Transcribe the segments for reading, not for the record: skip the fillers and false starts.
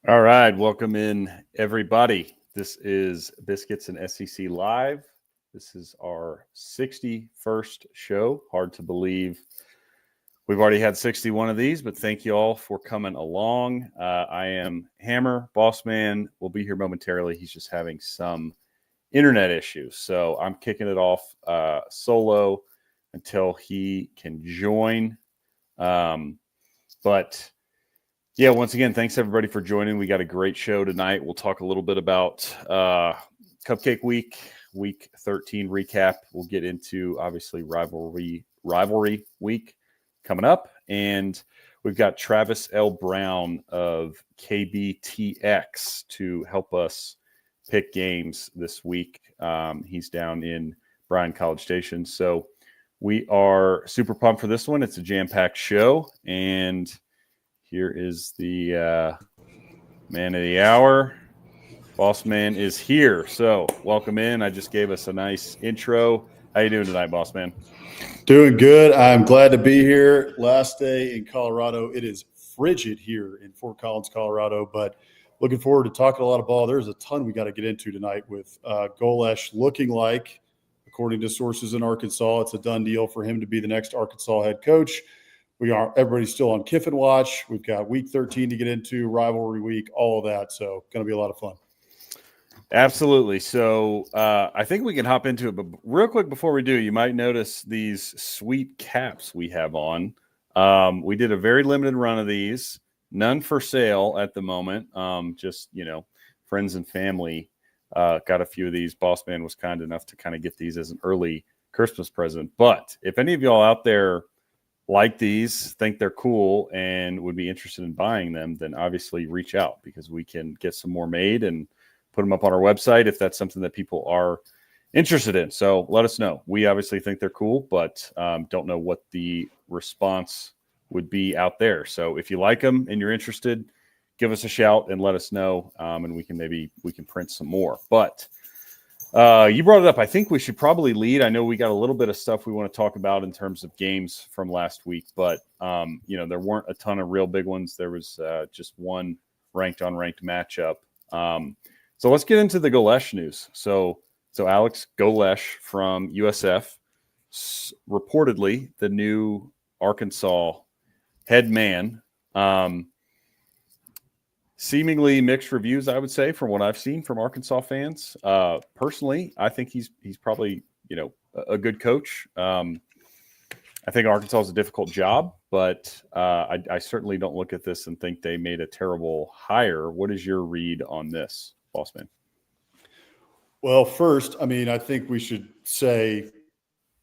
All right, welcome in everybody. This is Biscuits and SEC Live. This is our 61st show. Hard to believe we've already had 61 of these, but thank you all for coming along. I am Hammer, Boss Man. Will be here momentarily. He's just having some internet issues, so I'm kicking it off solo until he can join. But yeah, once again, thanks everybody for joining. We got a great show tonight. We'll talk a little bit about Cupcake Week 13 recap. We'll get into, obviously, Rivalry Week coming up. And we've got Travis L. Brown of KBTX to help us pick games this week. He's down in Bryan College Station. So we are super pumped for this one. It's a jam-packed show. And here is the man of the hour. Boss Man is here. So welcome in. I just gave us a nice intro. How you doing tonight, Boss Man? Doing good. I'm glad to be here. Last day in Colorado. It is frigid here in Fort Collins, Colorado, but looking forward to talking a lot of ball. There's a ton we got to get into tonight with Golesh looking like, according to sources in Arkansas, it's a done deal for him to be the next Arkansas head coach. Everybody's still on Kiffin watch. We've got week 13 to get into, rivalry week, all of that. So going to be a lot of fun. Absolutely. So I think we can hop into it. But real quick before we do, you might notice these sweet caps we have on. We did a very limited run of these. None for sale at the moment. Just, friends and family got a few of these. Boss Man was kind enough to kind of get these as an early Christmas present. But if any of y'all out there like these, think they're cool, and would be interested in buying them, then obviously reach out because we can get some more made and put them up on our website if that's something that people are interested in. So let us know. We obviously think they're cool, but don't know what the response would be out there. So if you like them and you're interested, give us a shout and let us know, and we can print some more. But you brought it up. I think we should probably lead. I know we got a little bit of stuff we want to talk about in terms of games from last week, but there weren't a ton of real big ones. There was just one ranked-on-ranked matchup. So let's get into the Golesh news. So Alex Golesh from USF, reportedly the new Arkansas head man. Seemingly mixed reviews, I would say, from what I've seen from Arkansas fans. Personally, I think he's probably, a good coach. I think Arkansas is a difficult job, but I certainly don't look at this and think they made a terrible hire. What is your read on this, Boss Man? Well, first, I think we should say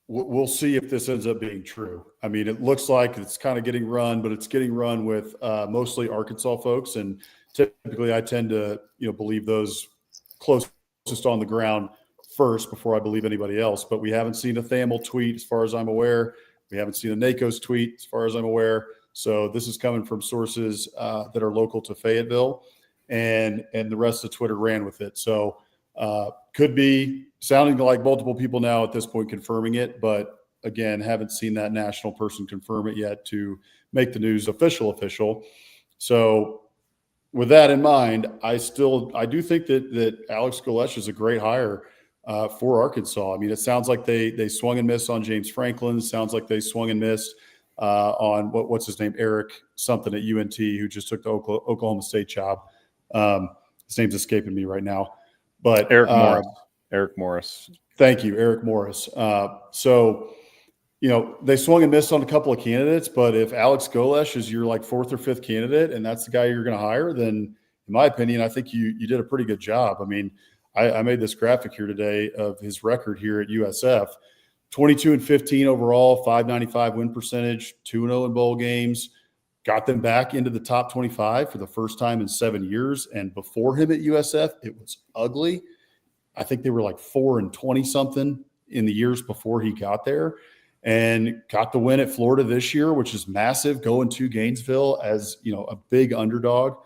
we'll see if this ends up being true. It looks like it's kind of getting run, but it's getting run with mostly Arkansas folks, and typically I tend to believe those closest on the ground first before I believe anybody else. But we haven't seen a Thamel tweet as far as I'm aware. We haven't seen a NACO's tweet as far as I'm aware. So this is coming from sources that are local to Fayetteville, and the rest of Twitter ran with it. So could be sounding like multiple people now at this point confirming it, but again, haven't seen that national person confirm it yet to make the news official. So with that in mind, I do think that Alex Golesh is a great hire for Arkansas. It sounds like they swung and missed on James Franklin. Sounds like they swung and missed on what's his name, Eric something at UNT, who just took the Oklahoma State job. His name's escaping me right now, but Eric Morris. Thank you, Eric Morris. So they swung and missed on a couple of candidates, but if Alex Golesh is your fourth or fifth candidate and that's the guy you're going to hire, then in my opinion, I think you did a pretty good job. I made this graphic here today of his record here at USF, 22-15 overall, 595 win percentage, 2-0 in bowl games, got them back into the top 25 for the first time in 7 years. And before him at USF, it was ugly. I think they were 4-20 something in the years before he got there, and got the win at Florida this year, which is massive, going to Gainesville as a big underdog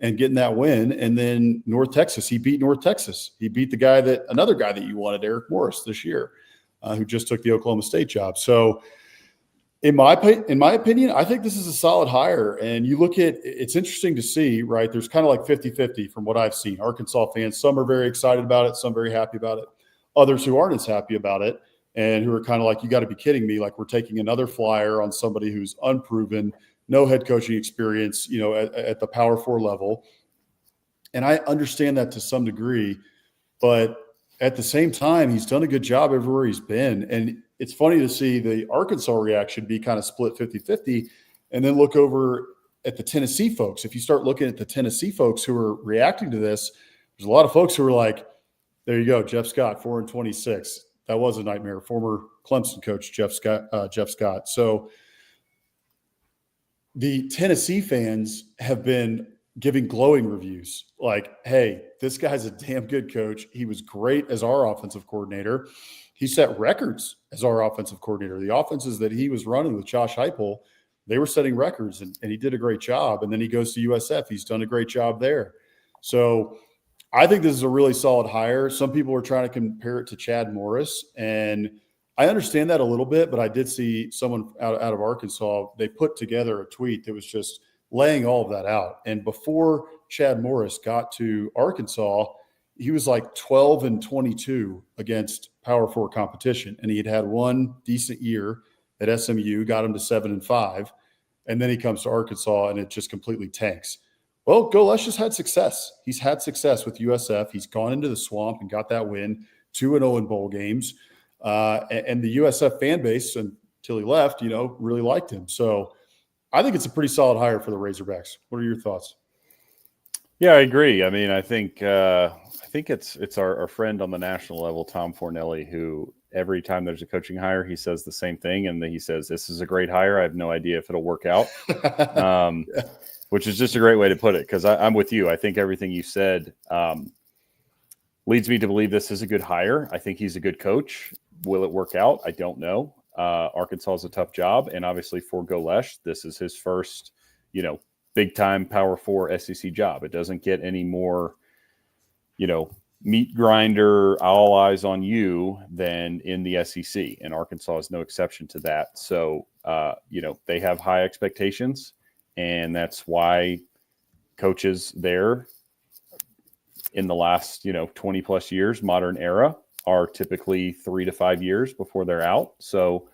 and getting that win. And then North Texas, he beat North Texas. He beat another guy that you wanted, Eric Morris, this year, who just took the Oklahoma State job. So In my opinion, I think this is a solid hire. And you look at, it's interesting to see, right? There's kind of like 50-50 from what I've seen. Arkansas fans, some are very excited about it, some very happy about it. Others who aren't as happy about it and who are kind of like, you got to be kidding me. Like, we're taking another flyer on somebody who's unproven, no head coaching experience, at the Power 4 level. And I understand that to some degree, but at the same time, he's done a good job everywhere he's been. And it's funny to see the Arkansas reaction be kind of split 50-50, and then look over at the Tennessee folks. If you start looking at the Tennessee folks who are reacting to this, there's a lot of folks who are like, there you go, Jeff Scott, 4-26. That was a nightmare. Former Clemson coach, Jeff Scott. So the Tennessee fans have been giving glowing reviews like, hey, this guy's a damn good coach. He was great as our offensive coordinator. He set records as our offensive coordinator. The offenses that he was running with Josh Heupel, they were setting records, and he did a great job. And then he goes to USF. He's done a great job there. So I think this is a really solid hire. Some people are trying to compare it to Chad Morris, and I understand that a little bit, but I did see someone out of Arkansas, they put together a tweet that was just laying all of that out. And before Chad Morris got to Arkansas, he was like 12-22 against Power 4 competition. And he had one decent year at SMU, got him to 7-5. And then he comes to Arkansas and it just completely tanks. Well, Golesh has had success. He's had success with USF. He's gone into the swamp and got that win, 2-0 in bowl games. And the USF fan base, until he left, really liked him. So I think it's a pretty solid hire for the Razorbacks. What are your thoughts? Yeah, I agree. I mean, I think it's our friend on the national level, Tom Fornelli, who every time there's a coaching hire, he says the same thing, and he says, "This is a great hire. I have no idea if it'll work out," which is just a great way to put it. Because I'm with you. I think everything you said leads me to believe this is a good hire. I think he's a good coach. Will it work out? I don't know. Arkansas is a tough job, and obviously for Golesh, this is his first, big time Power 4 SEC job. It doesn't get any more, meat grinder, all eyes on you than in the SEC, and Arkansas is no exception to that. So, they have high expectations, and that's why coaches there in the last, 20 plus years, modern era, are typically 3 to 5 years before they're out. So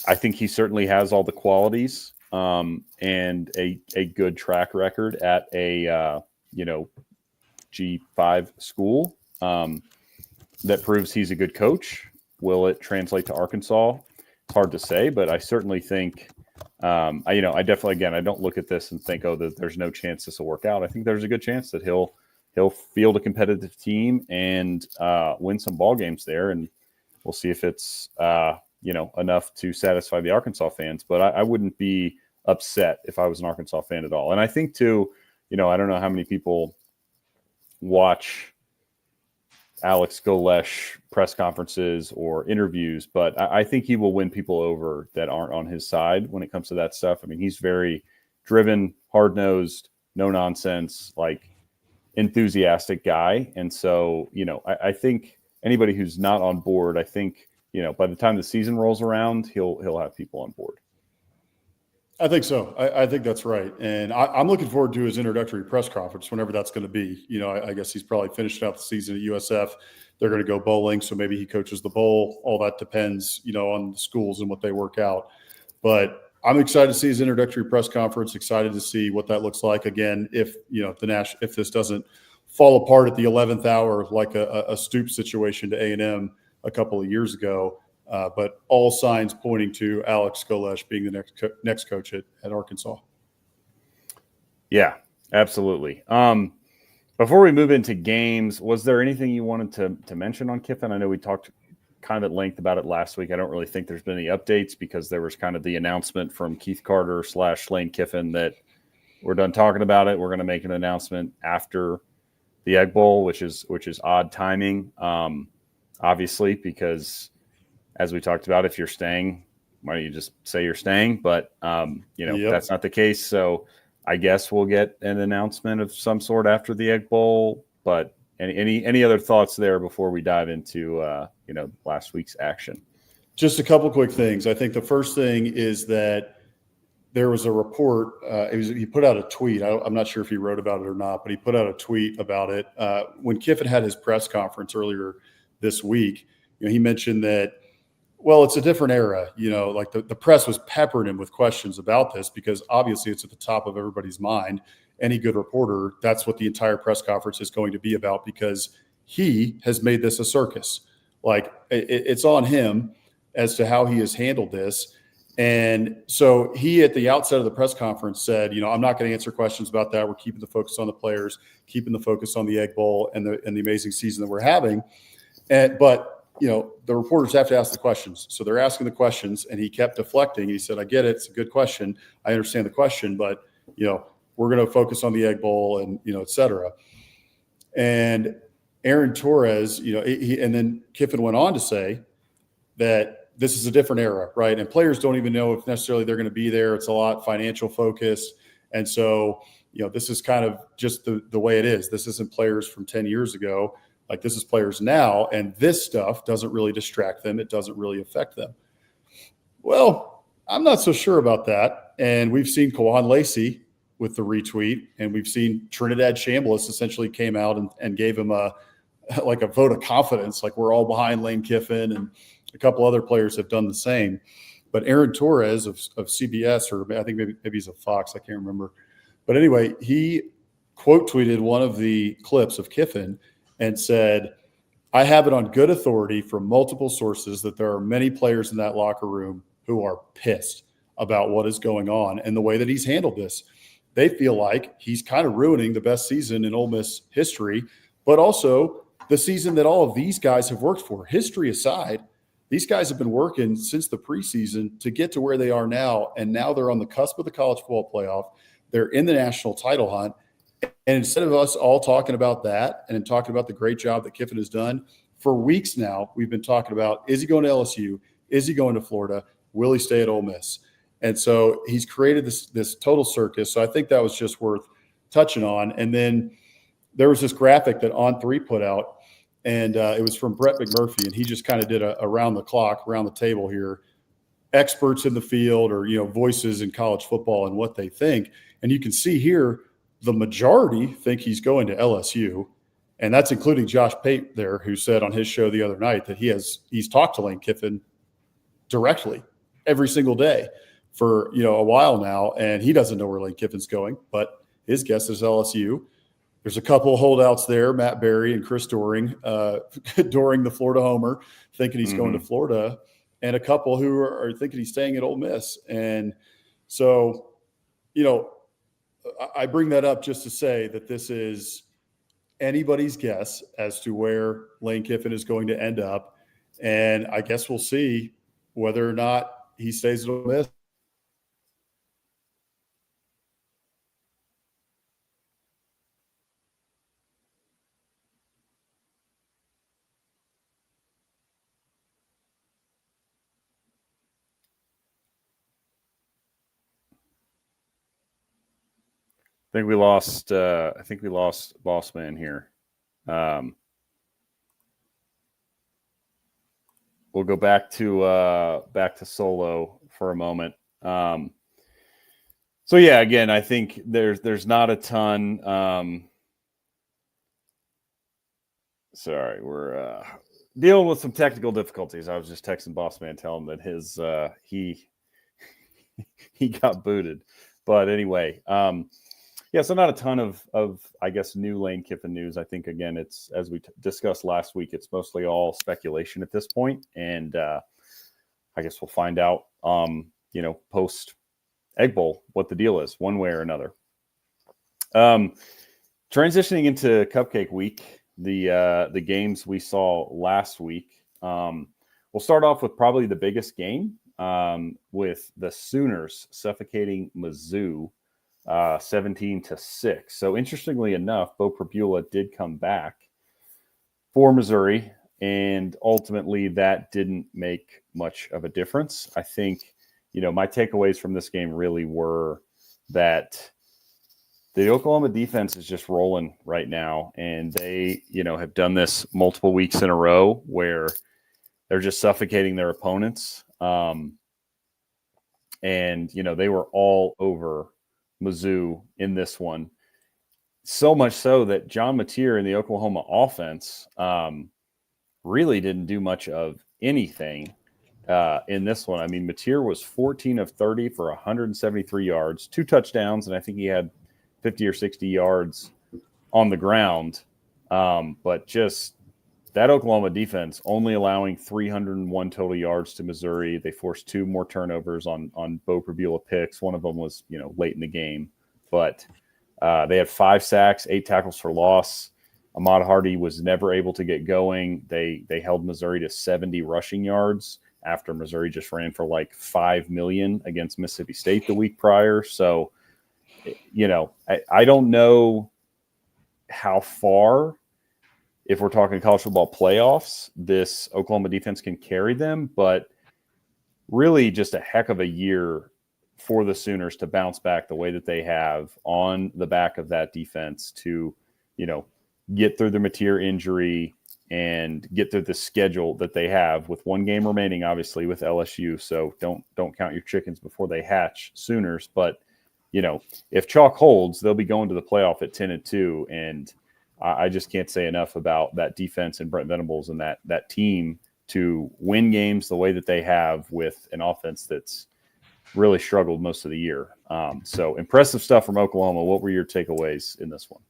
I think he certainly has all the qualities and a good track record at a, G5 school that proves he's a good coach. Will it translate to Arkansas? It's hard to say, but I certainly think, I definitely, again, I don't look at this and think, that there's no chance this will work out. I think there's a good chance that he'll field a competitive team and win some ball games there, and we'll see if it's enough to satisfy the Arkansas fans. But I wouldn't be upset if I was an Arkansas fan at all. And I think too, I don't know how many people watch Alex Golesh press conferences or interviews, but I think he will win people over that aren't on his side when it comes to that stuff. I mean, he's very driven, hard-nosed, no nonsense, like enthusiastic guy. And so, I think anybody who's not on board, I think, by the time the season rolls around, he'll have people on board. I think so. I think that's right. And I'm looking forward to his introductory press conference, whenever that's going to be. I guess he's probably finished out the season at USF. They're going to go bowling, so maybe he coaches the bowl. All that depends, on the schools and what they work out. But I'm excited to see his introductory press conference, excited to see what that looks like. Again, if if this doesn't fall apart at the 11th hour like a Stoops situation to A&M a couple of years ago. But all signs pointing to Alex Golesh being the next coach at Arkansas. Yeah, absolutely. Before we move into games, was there anything you wanted to mention on Kiffin? I know we talked kind of at length about it last week. I don't really think there's been any updates because there was kind of the announcement from Keith Carter / Lane Kiffin that we're done talking about it. We're going to make an announcement after the Egg Bowl, which is odd timing, obviously, because as we talked about, if you're staying, why don't you just say you're staying? But, Yep. That's not the case. So I guess we'll get an announcement of some sort after the Egg Bowl. But any other thoughts there before we dive into, last week's action? Just a couple quick things. I think the first thing is that there was a report. He put out a tweet. I'm not sure if he wrote about it or not, but he put out a tweet about it. When Kiffin had his press conference earlier this week, he mentioned that, well, it's a different era. Like the press was peppering him with questions about this because obviously it's at the top of everybody's mind. Any good reporter, that's what the entire press conference is going to be about because he has made this a circus. Like it's on him as to how he has handled this. And so he, at the outset of the press conference, said, I'm not going to answer questions about that. We're keeping the focus on the players, keeping the focus on the Egg Bowl and the amazing season that we're having. But the reporters have to ask the questions. So they're asking the questions, and he kept deflecting. He said, I get it. It's a good question. I understand the question, but, we're going to focus on the Egg Bowl and, et cetera. And Aaron Torres, and then Kiffin went on to say that this is a different era, right? And players don't even know if necessarily they're going to be there. It's a lot financial focused. And so, this is kind of just the way it is. This isn't players from 10 years ago. Like, this is players now, and this stuff doesn't really distract them. It doesn't really affect them. Well, I'm not so sure about that. And we've seen Kawan Lacey with the retweet, and we've seen Trinidad Chambliss essentially came out and gave him a vote of confidence, like we're all behind Lane Kiffin, and a couple other players have done the same. But Aaron Torres of CBS, or I think maybe he's a Fox, I can't remember. But anyway, he quote tweeted one of the clips of Kiffin and said, I have it on good authority from multiple sources that there are many players in that locker room who are pissed about what is going on and the way that he's handled this. They feel like he's kind of ruining the best season in Ole Miss history, but also the season that all of these guys have worked for. History aside, these guys have been working since the preseason to get to where they are now, and now they're on the cusp of the college football playoff. They're in the national title hunt. And instead of us all talking about that and talking about the great job that Kiffin has done, for weeks now, we've been talking about, is he going to LSU? Is he going to Florida? Will he stay at Ole Miss? And so he's created this total circus. So I think that was just worth touching on. And then there was this graphic that On3 put out, and it was from Brett McMurphy, and he just kind of did a around the clock, around the table here, experts in the field or, voices in college football and what they think. And you can see here, the majority think he's going to LSU, and that's including Josh Pate there, who said on his show the other night that he's talked to Lane Kiffin directly every single day for a while now, and he doesn't know where Lane Kiffin's going, but his guess is LSU. There's a couple of holdouts there, Matt Berry and Chris Doring, Doring the Florida homer, thinking he's going to Florida, and a couple who are thinking he's staying at Ole Miss. And so, I bring that up just to say that this is anybody's guess as to where Lane Kiffin is going to end up. And I guess we'll see whether or not he stays at Ole Miss. I think we lost Boss Man here. We'll go back to Solo for a moment. So yeah, again, I think there's not a ton. Sorry, we're dealing with some technical difficulties. I was just texting Boss Man, telling him that his he got booted. But anyway, yeah, so not a ton of I guess new Lane Kiffin news. I think again, it's as we discussed last week, it's mostly all speculation at this point, and I guess we'll find out, post Egg Bowl what the deal is, one way or another. Transitioning into Cupcake Week, the games we saw last week. We'll start off with probably the biggest game, with the Sooners suffocating Mizzou 17-6. So interestingly enough, Bo Prabula did come back for Missouri, and ultimately that didn't make much of a difference. I think, my takeaways from this game really were that the Oklahoma defense is just rolling right now, and they, have done this multiple weeks in a row where they're just suffocating their opponents. And, they were all over Mizzou in this one. So much so that John Mateer in the Oklahoma offense really didn't do much of anything in this one. I mean, Mateer was 14 of 30 for 173 yards, 2 touchdowns, and I think he had 50 or 60 yards on the ground. But just that Oklahoma defense only allowing 301 total yards to Missouri. They forced 2 more turnovers on Bo Prabula picks. One of them was, late in the game. But they had 5 sacks, 8 tackles for loss. Ahmad Hardy was never able to get going. They held Missouri to 70 rushing yards after Missouri just ran for like 5 million against Mississippi State the week prior. So, I don't know how far, if we're talking college football playoffs, this Oklahoma defense can carry them, but really just a heck of a year for the Sooners to bounce back the way that they have on the back of that defense to, get through the Mateer injury and get through the schedule that they have with 1 game remaining, obviously, with LSU. So don't count your chickens before they hatch, Sooners. But, if chalk holds, they'll be going to the playoff at 10-2. And I just can't say enough about that defense and Brent Venables and that team to win games the way that they have with an offense that's really struggled most of the year. So impressive stuff from Oklahoma. What were your takeaways in this one?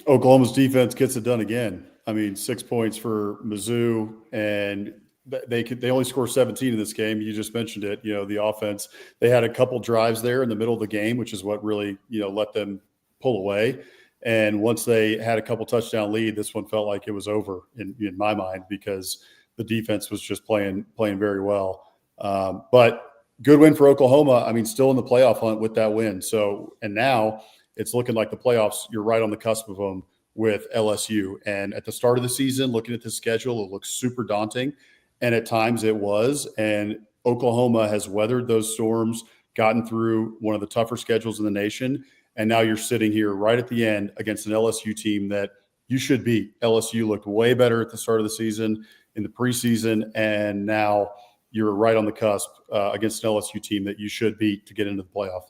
Oklahoma's defense gets it done again. I mean, 6 points for Mizzou, and they only score 17 in this game. You just mentioned it. The offense, they had a couple drives there in the middle of the game, which is what really let them pull away. And once they had a couple touchdown lead, this one felt like it was over in my mind because the defense was just playing very well. But good win for Oklahoma. I mean, still in the playoff hunt with that win. So, and now it's looking like the playoffs, you're right on the cusp of them with LSU. And at the start of the season, looking at the schedule, it looks super daunting. And at times it was. And Oklahoma has weathered those storms, gotten through one of the tougher schedules in the nation. And now you're sitting here right at the end against an LSU team that you should beat. LSU looked way better at the start of the season, in the preseason. And now you're right on the cusp against an LSU team that you should beat to get into the playoff.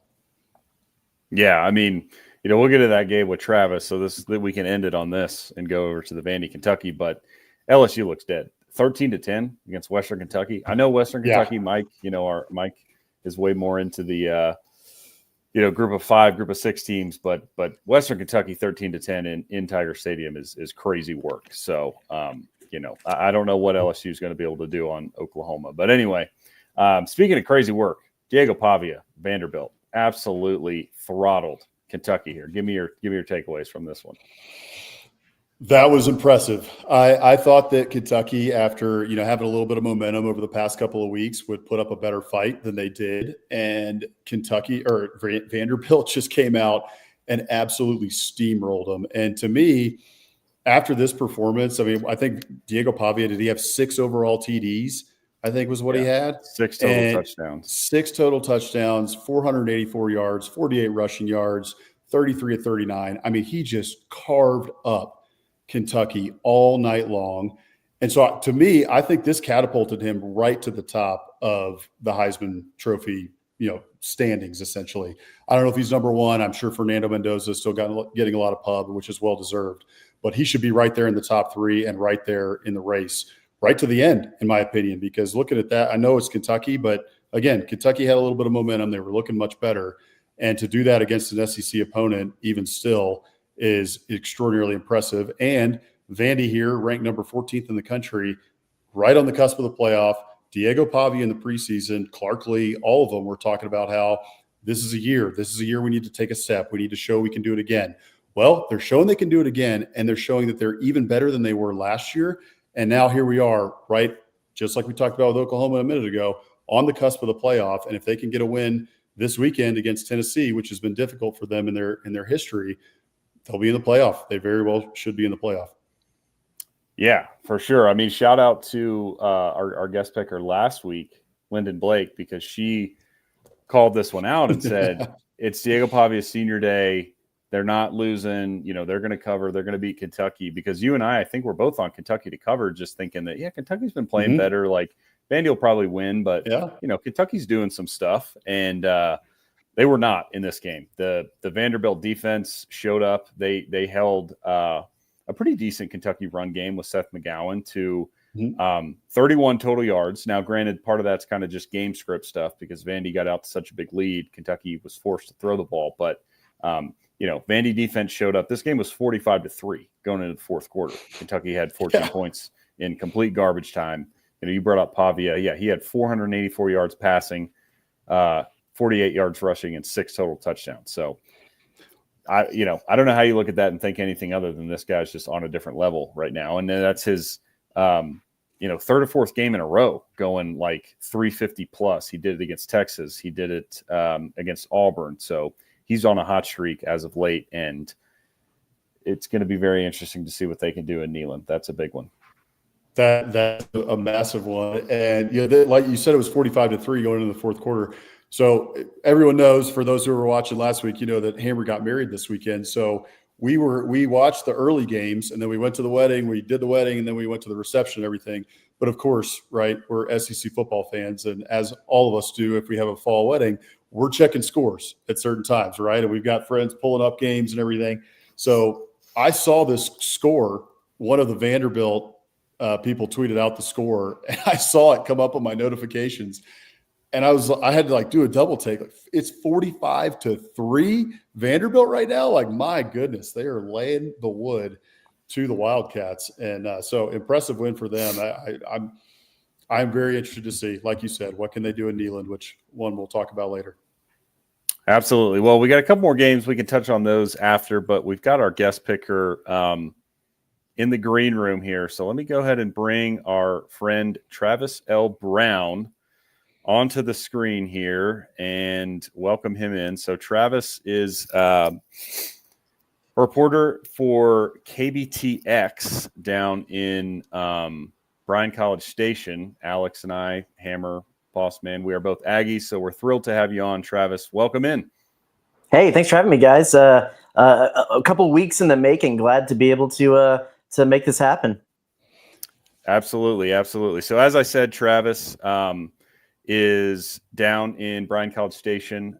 Yeah, I mean, we'll get to that game with Travis, so we can end it on this and go over to the Vandy, Kentucky. But LSU looks dead. 13-10 against Western Kentucky. I know Western Kentucky, Mike. Our Mike is way more into the group of 5, group of 6 teams, but Western Kentucky 13-10 in Tiger Stadium is crazy work. So I don't know what LSU is going to be able to do on Oklahoma. But anyway, speaking of crazy work, Diego Pavia, Vanderbilt, absolutely throttled Kentucky here. Give me your takeaways from this one. That was impressive. I thought that Kentucky, after having a little bit of momentum over the past couple of weeks, would put up a better fight than they did. And Vanderbilt just came out and absolutely steamrolled them. And to me, after this performance, I mean, I think Diego Pavia, did he have 6 overall TDs? I think was what he had. 6 total touchdowns. 6 total touchdowns, 484 yards, 48 rushing yards, 33 of 39. I mean, he just carved up Kentucky all night long. And so to me, I think this catapulted him right to the top of the Heisman Trophy, standings, essentially. I don't know if he's number 1. I'm sure Fernando Mendoza is still getting a lot of pub, which is well-deserved. But he should be right there in the top 3 and right there in the race, right to the end, in my opinion, because looking at that, I know it's Kentucky, but again, Kentucky had a little bit of momentum. They were looking much better. And to do that against an SEC opponent, even still, is extraordinarily impressive. And Vandy here, ranked number 14th in the country, right on the cusp of the playoff. Diego Pavia in the preseason, Clark Lee, all of them were talking about how this is a year we need to take a step. We need to show we can do it again. Well, they're showing they can do it again, and they're showing that they're even better than they were last year. And now here we are, right, just like we talked about with Oklahoma a minute ago, on the cusp of the playoff. And if they can get a win this weekend against Tennessee, which has been difficult for them in their history, they'll be in the playoff. They very well should be in the playoff. Yeah, for sure. I mean, shout out to our guest picker last week, Lyndon Blake, because she called this one out and said, it's Diego Pavia's senior day. They're not losing. They're going to cover. They're going to beat Kentucky, because you and I think we're both on Kentucky to cover, just thinking that, Kentucky's been playing better. Like, Vandy will probably win, but, Kentucky's doing some stuff. And they were not in this game. The Vanderbilt defense showed up. They held a pretty decent Kentucky run game with Seth McGowan to 31 total yards. Now, granted, part of that's kind of just game script stuff, because Vandy got out to such a big lead. Kentucky was forced to throw the ball, but Vandy defense showed up. This game was 45-3 going into the fourth quarter. Kentucky had 14 points in complete garbage time. You brought up Pavia. Yeah, he had 484 yards passing, 48 yards rushing, and 6 total touchdowns. So, I don't know how you look at that and think anything other than this guy's just on a different level right now. And then that's his, third or fourth game in a row going like 350 plus. He did it against Texas. He did it against Auburn. So he's on a hot streak as of late, and it's going to be very interesting to see what they can do in Neyland. That's a big one. That's a massive one. And like you said, it was 45-3 going into the fourth quarter. So everyone knows, for those who were watching last week, that Hammer got married this weekend. So we watched the early games, and then we went to the wedding. We did the wedding, and then we went to the reception and everything. But of course, right, we're SEC football fans, and as all of us do, if we have a fall wedding, we're checking scores at certain times, right? And we've got friends pulling up games and everything. So I saw this score. One of the Vanderbilt people tweeted out the score, and I saw it come up on my notifications. And I had to do a double take. It's 45-3 Vanderbilt right now. Like, my goodness, they are laying the wood to the Wildcats. And so impressive win for them. I'm very interested to see, like you said, what can they do in Neyland, which one we'll talk about later. Absolutely. Well, we got a couple more games. We can touch on those after, but we've got our guest picker in the green room here. So let me go ahead and bring our friend Travis L. Brown onto the screen here and welcome him in. So Travis is a reporter for KBTX down in Bryan College Station. Alex and I, Hammer, Boss Man, we are both Aggies, so we're thrilled to have you on, Travis. Welcome in. Hey, thanks for having me, guys. A couple weeks in the making. Glad to be able to make this happen. Absolutely, absolutely. So as I said, Travis is down in Bryan College Station,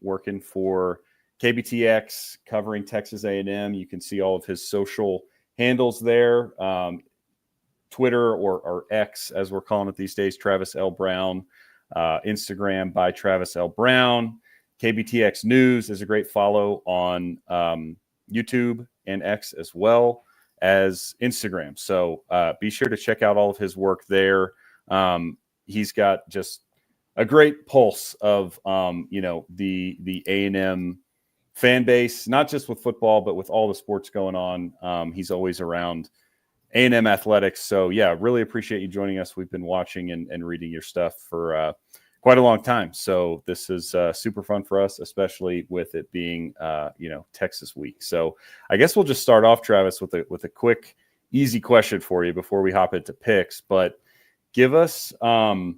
working for KBTX, covering Texas A&M. You can see all of his social handles there. Twitter or X, as we're calling it these days, Travis L. Brown. Instagram by Travis L. Brown. KBTX News is a great follow on YouTube and X, as well as Instagram. So be sure to check out all of his work there. He's got just a great pulse of, the A&M fan base, not just with football, but with all the sports going on. He's always around A&M athletics. So, yeah, really appreciate you joining us. We've been watching and reading your stuff for quite a long time. So this is super fun for us, especially with it being, Texas week. So I guess we'll just start off, Travis, with a quick, easy question for you before we hop into picks. But give us, so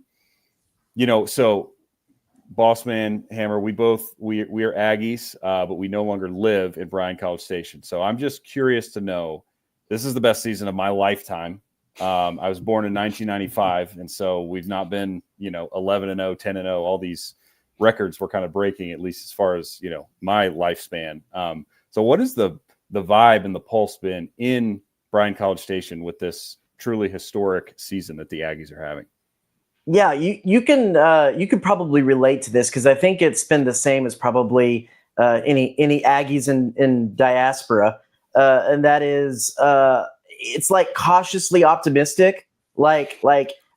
Boss Man, Hammer, we are Aggies, but we no longer live in Bryan College Station. So I'm just curious to know, this is the best season of my lifetime. I was born in 1995, and so we've not been, 11-0, 10-0. All these records we're kind of breaking, at least as far as, my lifespan. So what is the vibe and the pulse been in Bryan College Station with this truly historic season that the Aggies are having? Yeah, you could probably relate to this, because I think it's been the same as probably any Aggies in diaspora. And that is, it's like cautiously optimistic. Like,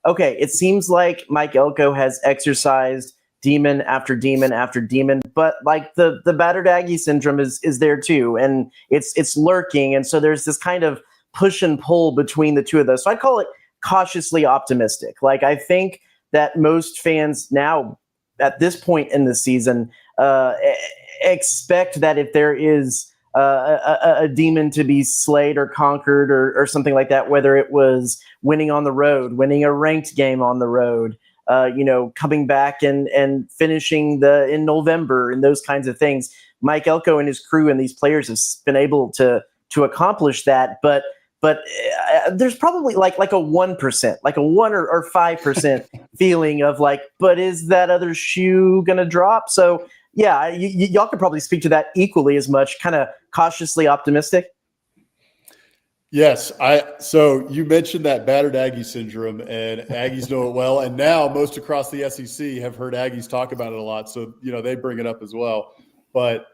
okay, it seems like Mike Elko has exercised demon after demon after demon, but like the battered Aggie syndrome is there too, and it's lurking, and so there's this kind of push and pull between the two of those. So I call it cautiously optimistic. Like, I think that most fans now at this point in the season expect that if there is a demon to be slayed or conquered or something like that, whether it was winning on the road, winning a ranked game on the road, coming back and finishing in November and those kinds of things. Mike Elko and his crew and these players have been able to accomplish that, but there's probably like a 1%, like a 1 or 5% feeling of like, but is that other shoe gonna drop? So yeah, y'all could probably speak to that equally as much, kind of cautiously optimistic. Yes. So you mentioned that battered Aggie syndrome, and Aggies know it well. And now most across the SEC have heard Aggies talk about it a lot. So, they bring it up as well. But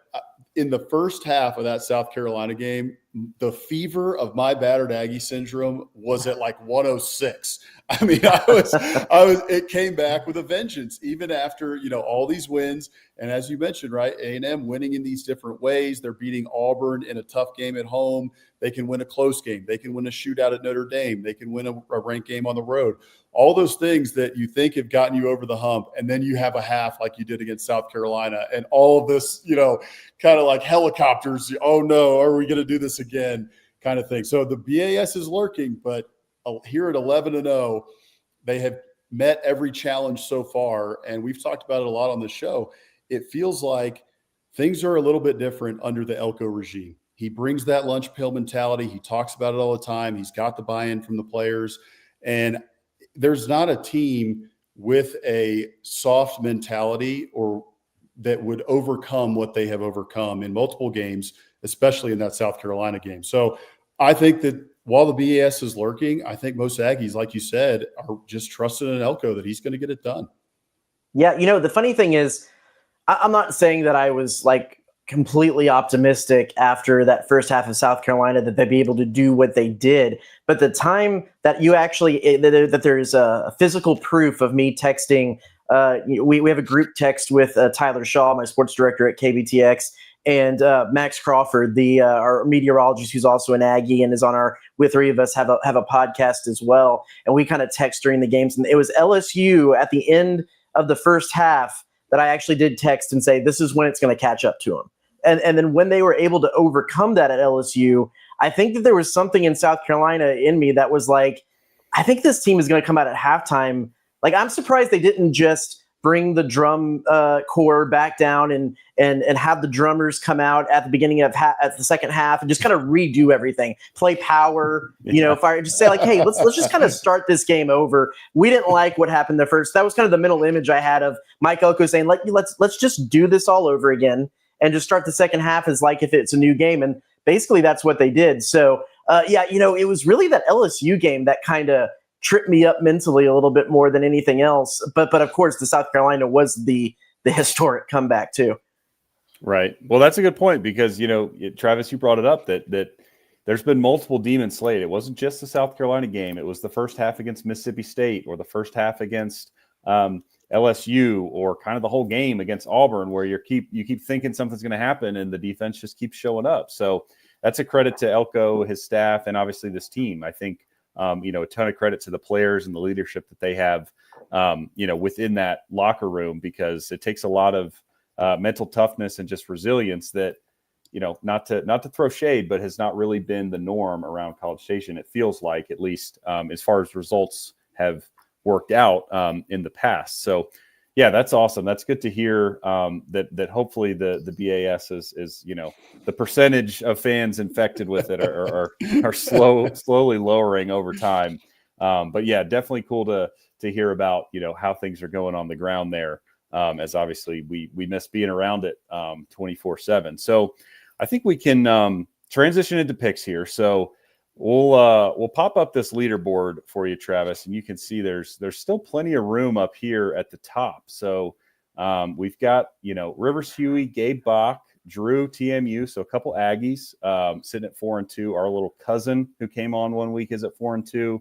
in the first half of that South Carolina game, the fever of my battered Aggie syndrome was at like 106. I mean, it came back with a vengeance, even after, all these wins. And as you mentioned, right, A&M winning in these different ways. They're beating Auburn in a tough game at home. They can win a close game. They can win a shootout at Notre Dame. They can win a ranked game on the road. All those things that you think have gotten you over the hump. And then you have a half like you did against South Carolina. And all of this, kind of like helicopters. Oh, no, are we going to do this again? Kind of thing. So the BAS is lurking, but here at 11-0, they have met every challenge so far. And we've talked about it a lot on the show. It feels like things are a little bit different under the Elko regime. He brings that lunch pail mentality. He talks about it all the time. He's got the buy-in from the players. And there's not a team with a soft mentality or that would overcome what they have overcome in multiple games, especially in that South Carolina game. So I think that while the BAS is lurking, I think most Aggies, like you said, are just trusting in Elko that he's going to get it done. Yeah, the funny thing is, I'm not saying that I was like completely optimistic after that first half of South Carolina that they'd be able to do what they did. But the time that you actually, that there's a physical proof of me texting, we have a group text with Tyler Shaw, my sports director at KBTX, and Max Crawford, our meteorologist who's also an Aggie and is on we three of us have a podcast as well. And we kind of text during the games. And it was LSU at the end of the first half that I actually did text and say, this is when it's going to catch up to them. And then when they were able to overcome that at LSU, I think that there was something in South Carolina in me that was like, I think this team is going to come out at halftime. Like, I'm surprised they didn't just bring the drum corps back down and have the drummers come out at the beginning of at the second half and just kind of redo everything, play power, fire, just say like, hey, let's just kind of start this game over. We didn't like what happened the first. That was kind of the mental image I had of Mike Elko saying, let's just do this all over again and just start the second half as like if it's a new game. And basically that's what they did. So it was really that LSU game that kind of tripped me up mentally a little bit more than anything else. But of course, the South Carolina was the historic comeback too. Right. Well, that's a good point because, Travis, you brought it up that there's been multiple demons slayed. It wasn't just the South Carolina game. It was the first half against Mississippi State or the first half against LSU or kind of the whole game against Auburn where you keep thinking something's going to happen and the defense just keeps showing up. So that's a credit to Elko, his staff, and obviously this team. I think, a ton of credit to the players and the leadership that they have, within that locker room because it takes a lot of mental toughness and just resilience that, not to throw shade, but has not really been the norm around College Station. It feels like, at least as far as results have worked out in the past. So, yeah, that's awesome. That's good to hear that hopefully the BAS is the percentage of fans infected with it are slowly lowering over time. But yeah, definitely cool to hear about how things are going on the ground there. As obviously we miss being around it 24/7. So I think we can transition into picks here. So we'll pop up this leaderboard for you, Travis, and you can see there's still plenty of room up here at the top. So we've got Rivers Huey, Gabe Bach, Drew, TMU, so a couple Aggies sitting at 4-2. Our little cousin who came on one week is at 4-2.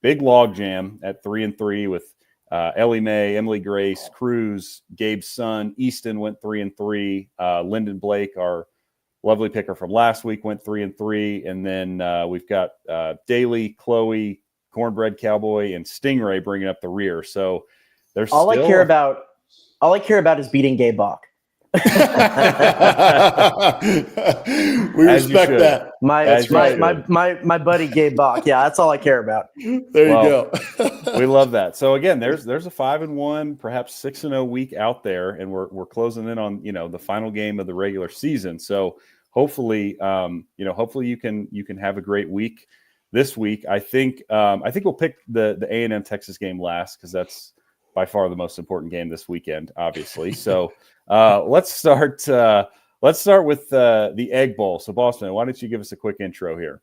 Big log jam at 3-3 with Ellie Mae, Emily Grace, Cruz, Gabe's son, Easton went 3-3. Lyndon Blake, our lovely picker from last week, went 3-3. And then we've got Daly, Chloe, Cornbread Cowboy, and Stingray bringing up the rear. So there's all I care about is beating Gabe Bach. We respect that. My buddy Gabe Bach. Yeah, that's all I care about. There you go. We love that. So again, there's a 5-1, perhaps 6-0 week out there, and we're closing in on the final game of the regular season. So hopefully, hopefully you can have a great week this week. I think we'll pick the A&M-Texas game last because that's by far the most important game this weekend, obviously. So let's start with the Egg Bowl. So Boston, why don't you give us a quick intro here?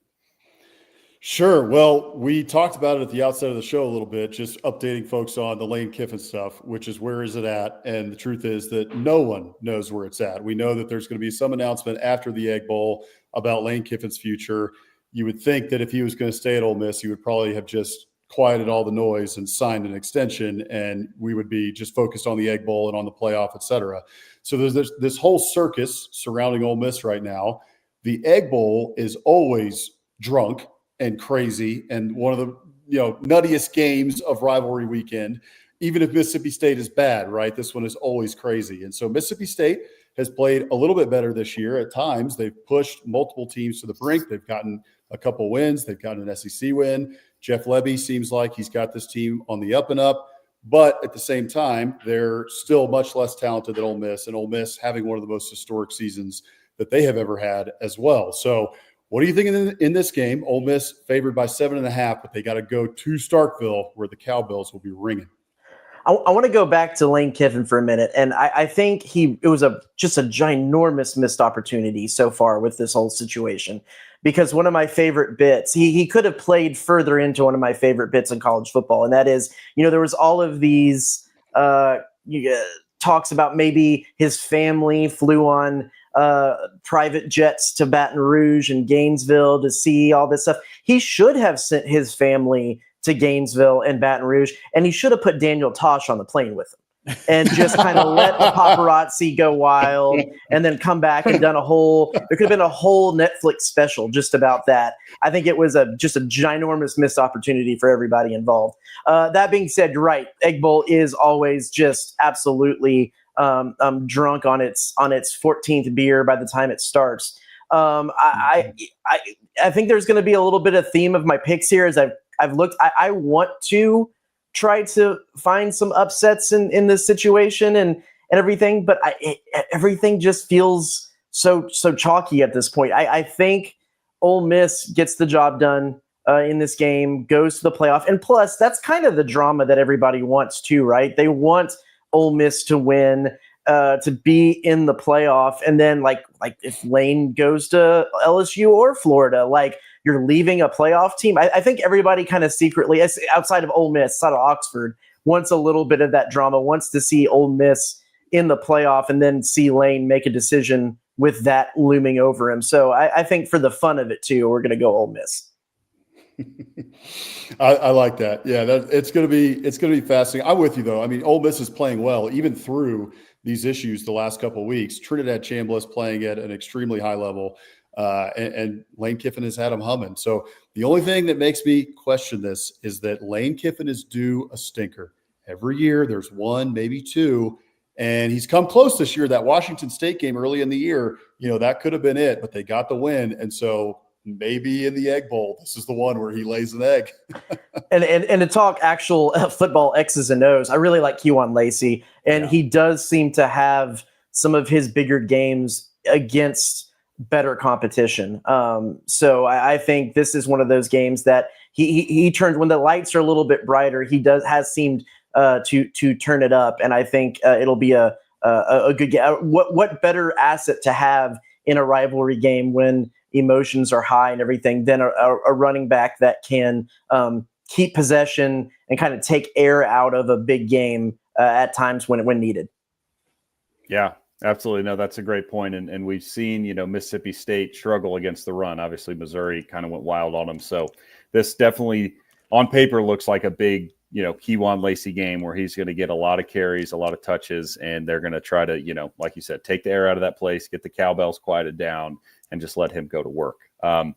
Sure. Well, we talked about it at the outset of the show a little bit, just updating folks on the Lane Kiffin stuff, which is where is it at? And the truth is that no one knows where it's at. We know that there's going to be some announcement after the Egg Bowl about Lane Kiffin's future. You would think that if he was going to stay at Ole Miss, he would probably have just quieted all the noise and signed an extension, and we would be just focused on the Egg Bowl and on the playoff, et cetera. So there's this whole circus surrounding Ole Miss right now. The Egg Bowl is always drunk and crazy and one of the nuttiest games of rivalry weekend, even if Mississippi State is bad, right? This one is always crazy. And so Mississippi State has played a little bit better this year. At times, they've pushed multiple teams to the brink. They've gotten a couple wins. They've gotten an SEC win. Jeff Lebby seems like he's got this team on the up and up. But at the same time, they're still much less talented than Ole Miss, and Ole Miss having one of the most historic seasons that they have ever had as well. So what are you thinking in this game? Ole Miss favored by 7.5, but they got to go to Starkville where the Cowbells will be ringing. I want to go back to Lane Kiffin for a minute, and I think it was just a ginormous missed opportunity so far with this whole situation, because one of my favorite bits, he could have played further into one of my favorite bits in college football, and that is, there was all of these talks about maybe his family flew on private jets to Baton Rouge and Gainesville to see all this stuff. He should have sent his family to Gainesville and Baton Rouge, and he should have put Daniel Tosh on the plane with him and just kind of let the paparazzi go wild and then come back and there could have been a whole Netflix special just about that. I think it was just a ginormous missed opportunity for everybody involved. That being said, you're right. Egg Bowl is always just absolutely drunk on its 14th beer by the time it starts. I think there's going to be a little bit of theme of my picks here as I've looked. I want to try to find some upsets in this situation and everything, but everything just feels so chalky at this point. I think Ole Miss gets the job done in this game, goes to the playoff, and plus that's kind of the drama that everybody wants too, right? They want Ole Miss to win, to be in the playoff, and then like if Lane goes to LSU or Florida, you're leaving a playoff team. I think everybody kind of secretly, outside of Ole Miss, outside of Oxford, wants a little bit of that drama, wants to see Ole Miss in the playoff and then see Lane make a decision with that looming over him. So I think for the fun of it too, we're going to go Ole Miss. I like that. Yeah, it's going to be fascinating. I'm with you though. I mean, Ole Miss is playing well, even through these issues the last couple of weeks. Trinidad Chambliss playing at an extremely high level. And Lane Kiffin has had him humming. So the only thing that makes me question this is that Lane Kiffin is due a stinker. Every year there's one, maybe two, and he's come close this year. That Washington State game early in the year, that could have been it, but they got the win. And so maybe in the Egg Bowl, this is the one where he lays an egg. and to talk actual football X's and O's, I really like Kewan Lacey, and he does seem to have some of his bigger games against better competition. So I think this is one of those games that he turns when the lights are a little bit brighter. He has seemed to turn it up, and I think it'll be a good game. What better asset to have in a rivalry game when emotions are high and everything than a running back that can keep possession and kind of take air out of a big game at times when needed. Yeah. Absolutely. No, that's a great point. And we've seen, Mississippi State struggle against the run. Obviously, Missouri kind of went wild on them. So this definitely on paper looks like a big, Kewan Lacey game where he's going to get a lot of carries, a lot of touches, and they're going to try to, like you said, take the air out of that place, get the cowbells quieted down, and just let him go to work. All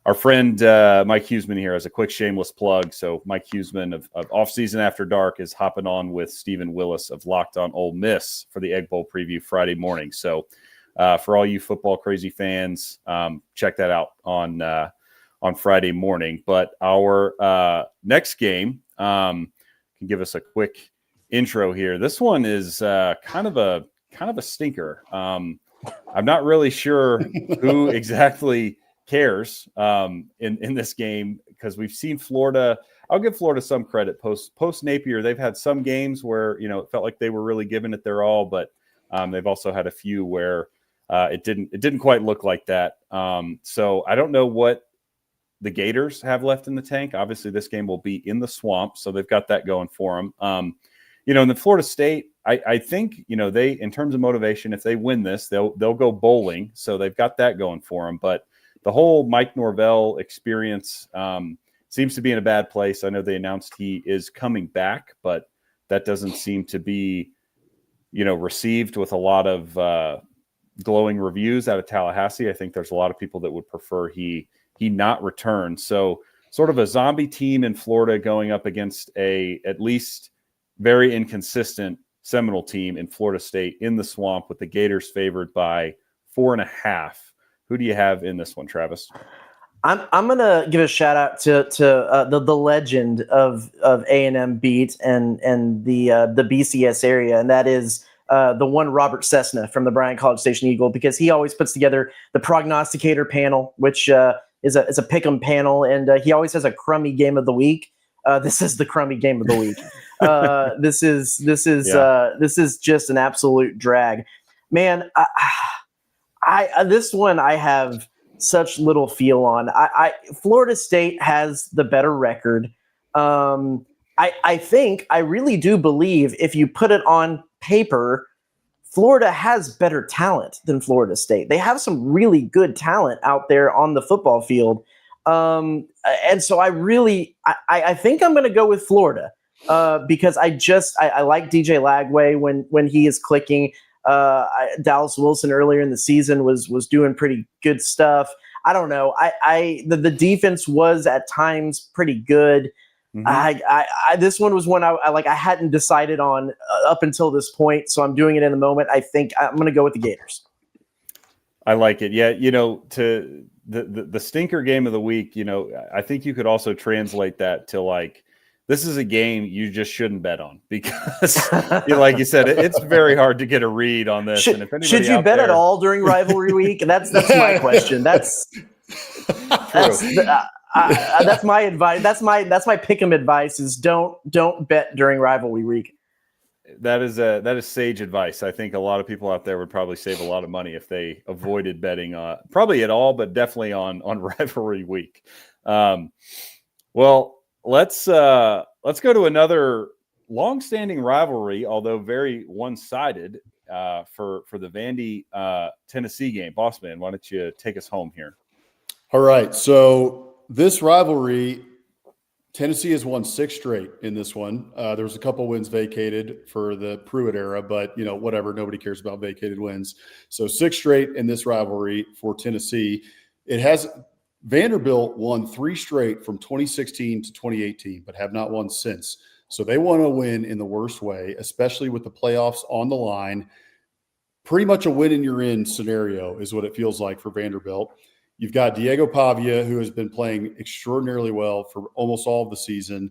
our friend Mike Huseman here has a quick shameless plug. So Mike Huseman of Off Season After Dark is hopping on with Stephen Willis of Locked On Ole Miss for the Egg Bowl preview Friday morning. So for all you football crazy fans, check that out on Friday morning. But our next game can give us a quick intro here. This one is kind of a stinker. I'm not really sure who exactly cares in this game, because we've seen Florida. I'll give Florida some credit post Napier. They've had some games where it felt like they were really giving it their all, but they've also had a few where it didn't quite look like that. So I don't know what the Gators have left in the tank. Obviously, this game will be in the Swamp, so they've got that going for them. In the Florida State, I think they, in terms of motivation, if they win this, they'll go bowling, so they've got that going for them. But the whole Mike Norvell experience seems to be in a bad place. I know they announced he is coming back, but that doesn't seem to be, received with a lot of glowing reviews out of Tallahassee. I think there's a lot of people that would prefer he not return. So sort of a zombie team in Florida going up against a at least very inconsistent Seminole team in Florida State in the Swamp, with the Gators favored by 4.5. Who do you have in this one, Travis? I'm gonna give a shout out to the legend of A&M beat and the BCS area, and that is the one Robert Cessna from the Bryan College Station Eagle, because he always puts together the prognosticator panel, which is a pick'em panel, and he always has a crummy game of the week. This is the crummy game of the week. This is just an absolute drag, man. I this one I have such little feel on. Florida State has the better record. I really do believe, if you put it on paper, Florida has better talent than Florida State. They have some really good talent out there on the football field. And so I think I'm going to go with Florida because I like DJ Lagway when he is clicking. Dallas Wilson earlier in the season was doing pretty good stuff. I don't know. The defense was at times pretty good. Mm-hmm. This one was one I hadn't decided on up until this point, so I'm doing it in the moment. I think I'm going to go with the Gators. I like it. Yeah, to the stinker game of the week, I think you could also translate that to this is a game you just shouldn't bet on, because like you said, it's very hard to get a read on this. Should you bet at all during rivalry week? That's my question. That's my advice. That's my pick'em advice is don't bet during rivalry week. That is sage advice. I think a lot of people out there would probably save a lot of money if they avoided betting probably at all, but definitely on rivalry week. Well, let's go to another long-standing rivalry, although very one-sided, for the Vandy Tennessee game. Boss man, why don't you take us home here? All right. So this rivalry, Tennessee has won 6 straight in this one. There was a couple wins vacated for the Pruitt era, but whatever. Nobody cares about vacated wins. So 6 straight in this rivalry for Tennessee. Vanderbilt won 3 straight from 2016 to 2018, but have not won since. So they want to win in the worst way, especially with the playoffs on the line. Pretty much a win and you're in scenario is what it feels like for Vanderbilt. You've got Diego Pavia, who has been playing extraordinarily well for almost all of the season,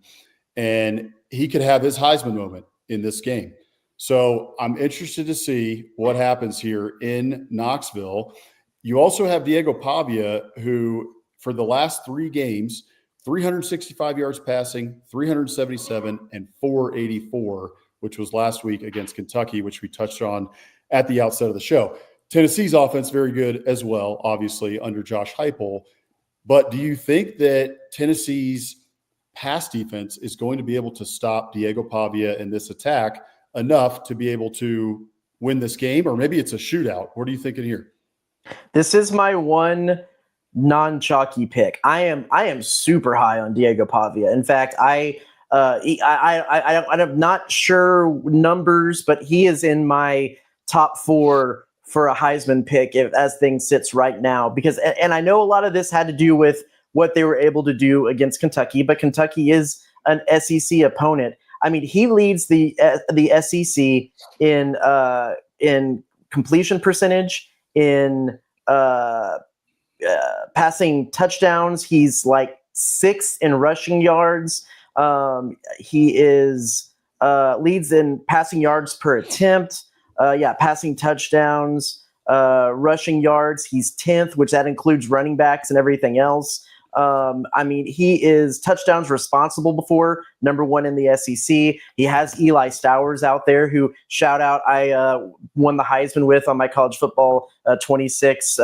and he could have his Heisman moment in this game. So I'm interested to see what happens here in Knoxville. You also have Diego Pavia, who for the last 3 games, 365 yards passing, 377, and 484, which was last week against Kentucky, which we touched on at the outset of the show. Tennessee's offense very good as well, obviously, under Josh Heupel. But do you think that Tennessee's pass defense is going to be able to stop Diego Pavia in this attack enough to be able to win this game? Or maybe it's a shootout. What are you thinking here? This is my one non-chalky pick. I am super high on Diego Pavia. In fact, I'm not sure numbers, but he is in my top 4 for a Heisman pick as things sits right now. Because, and I know a lot of this had to do with what they were able to do against Kentucky, but Kentucky is an SEC opponent. I mean, he leads the SEC in completion percentage, in passing touchdowns. He's like 6th in rushing yards. He is leads in passing yards per attempt. Passing touchdowns, rushing yards. He's 10th, which that includes running backs and everything else. I mean, he is touchdowns responsible before, number 1 in the SEC. He has Eli Stowers out there, who, shout out, I won the Heisman with on my college football 26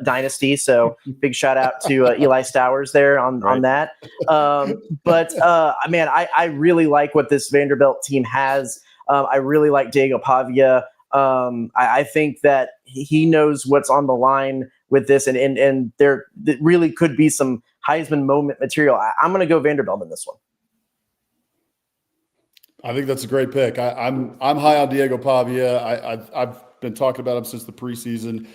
dynasty. So big shout out to Eli Stowers there on that. Man, I really like what this Vanderbilt team has. I really like Diego Pavia. I think that he knows what's on the line with this, and there really could be some Heisman moment material. I'm going to go Vanderbilt in this one. I think that's a great pick. I'm high on Diego Pavia. I've been talking about him since the preseason.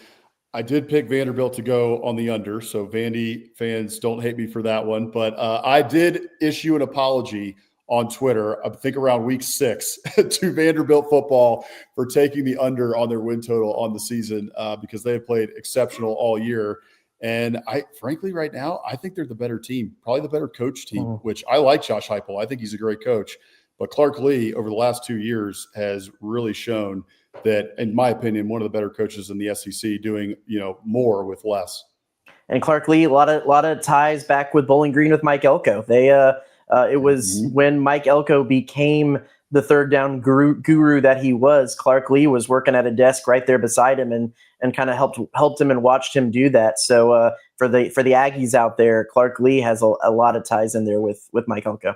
I did pick Vanderbilt to go on the under, so Vandy fans, don't hate me for that one. But I did issue an apology on Twitter, I think around week 6, to Vanderbilt football for taking the under on their win total on the season because they have played exceptional all year. And frankly, right now, I think they're the better team, probably the better coach team, which I like Josh Heupel. I think he's a great coach. But Clark Lee, over the last 2 years, has really shown that, in my opinion, one of the better coaches in the SEC, doing more with less. And Clark Lee, a lot of ties back with Bowling Green with Mike Elko. It was when Mike Elko became the third down guru that he was. Clark Lee was working at a desk right there beside him and kind of helped him and watched him do that. So for the Aggies out there, Clark Lee has a lot of ties in there with Mike Elko.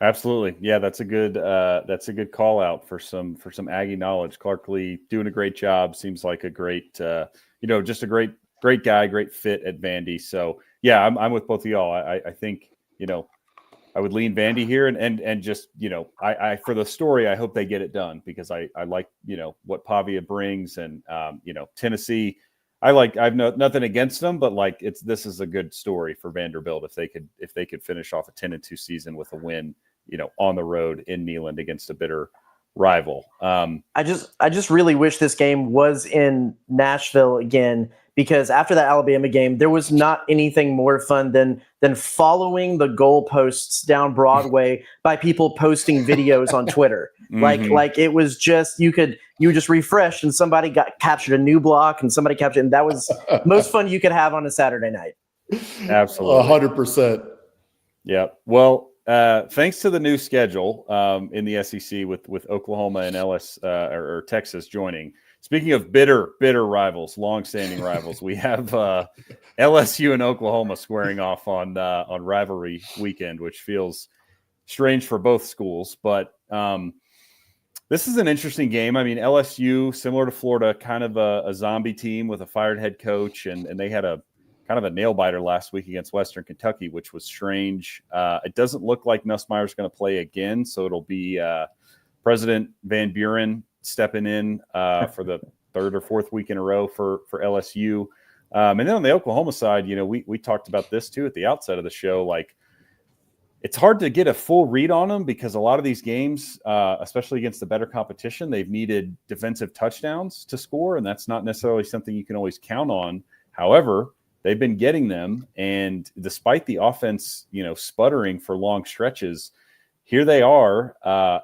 Absolutely. Yeah, that's a good call out for some Aggie knowledge. Clark Lee doing a great job. Seems like a great just a great guy, great fit at Vandy. So yeah, I'm with both of y'all. I think I would lean Vandy here and just, I for the story, I hope they get it done because I like, what Pavia brings and, Tennessee, I've nothing against them, but this is a good story for Vanderbilt if they could finish off a 10-2 season with a win, on the road in Neyland against a bitter rival. I just really wish this game was in Nashville again, because after that Alabama game, there was not anything more fun than following the goalposts down Broadway by people posting videos on Twitter. Like it was just you would just refresh and somebody got captured a new block and somebody captured, and that was most fun you could have on a Saturday night. Absolutely, 100%. Yeah. Well, thanks to the new schedule in the SEC with Oklahoma and or Texas joining. Speaking of bitter rivals, long-standing rivals, we have LSU and Oklahoma squaring off on rivalry weekend, which feels strange for both schools. But this is an interesting game. I mean, LSU, similar to Florida, kind of a zombie team with a fired head coach, and they had a kind of a nail-biter last week against Western Kentucky, which was strange. It doesn't look like Nussmeier's going to play again, so it'll be President Van Buren stepping in for the third or fourth week in a row for LSU. And then on the Oklahoma side, we talked about this too at the outset of the show. Like, it's hard to get a full read on them because a lot of these games, especially against the better competition, they've needed defensive touchdowns to score, and that's not necessarily something you can always count on. However, they've been getting them, and despite the offense, sputtering for long stretches, here they are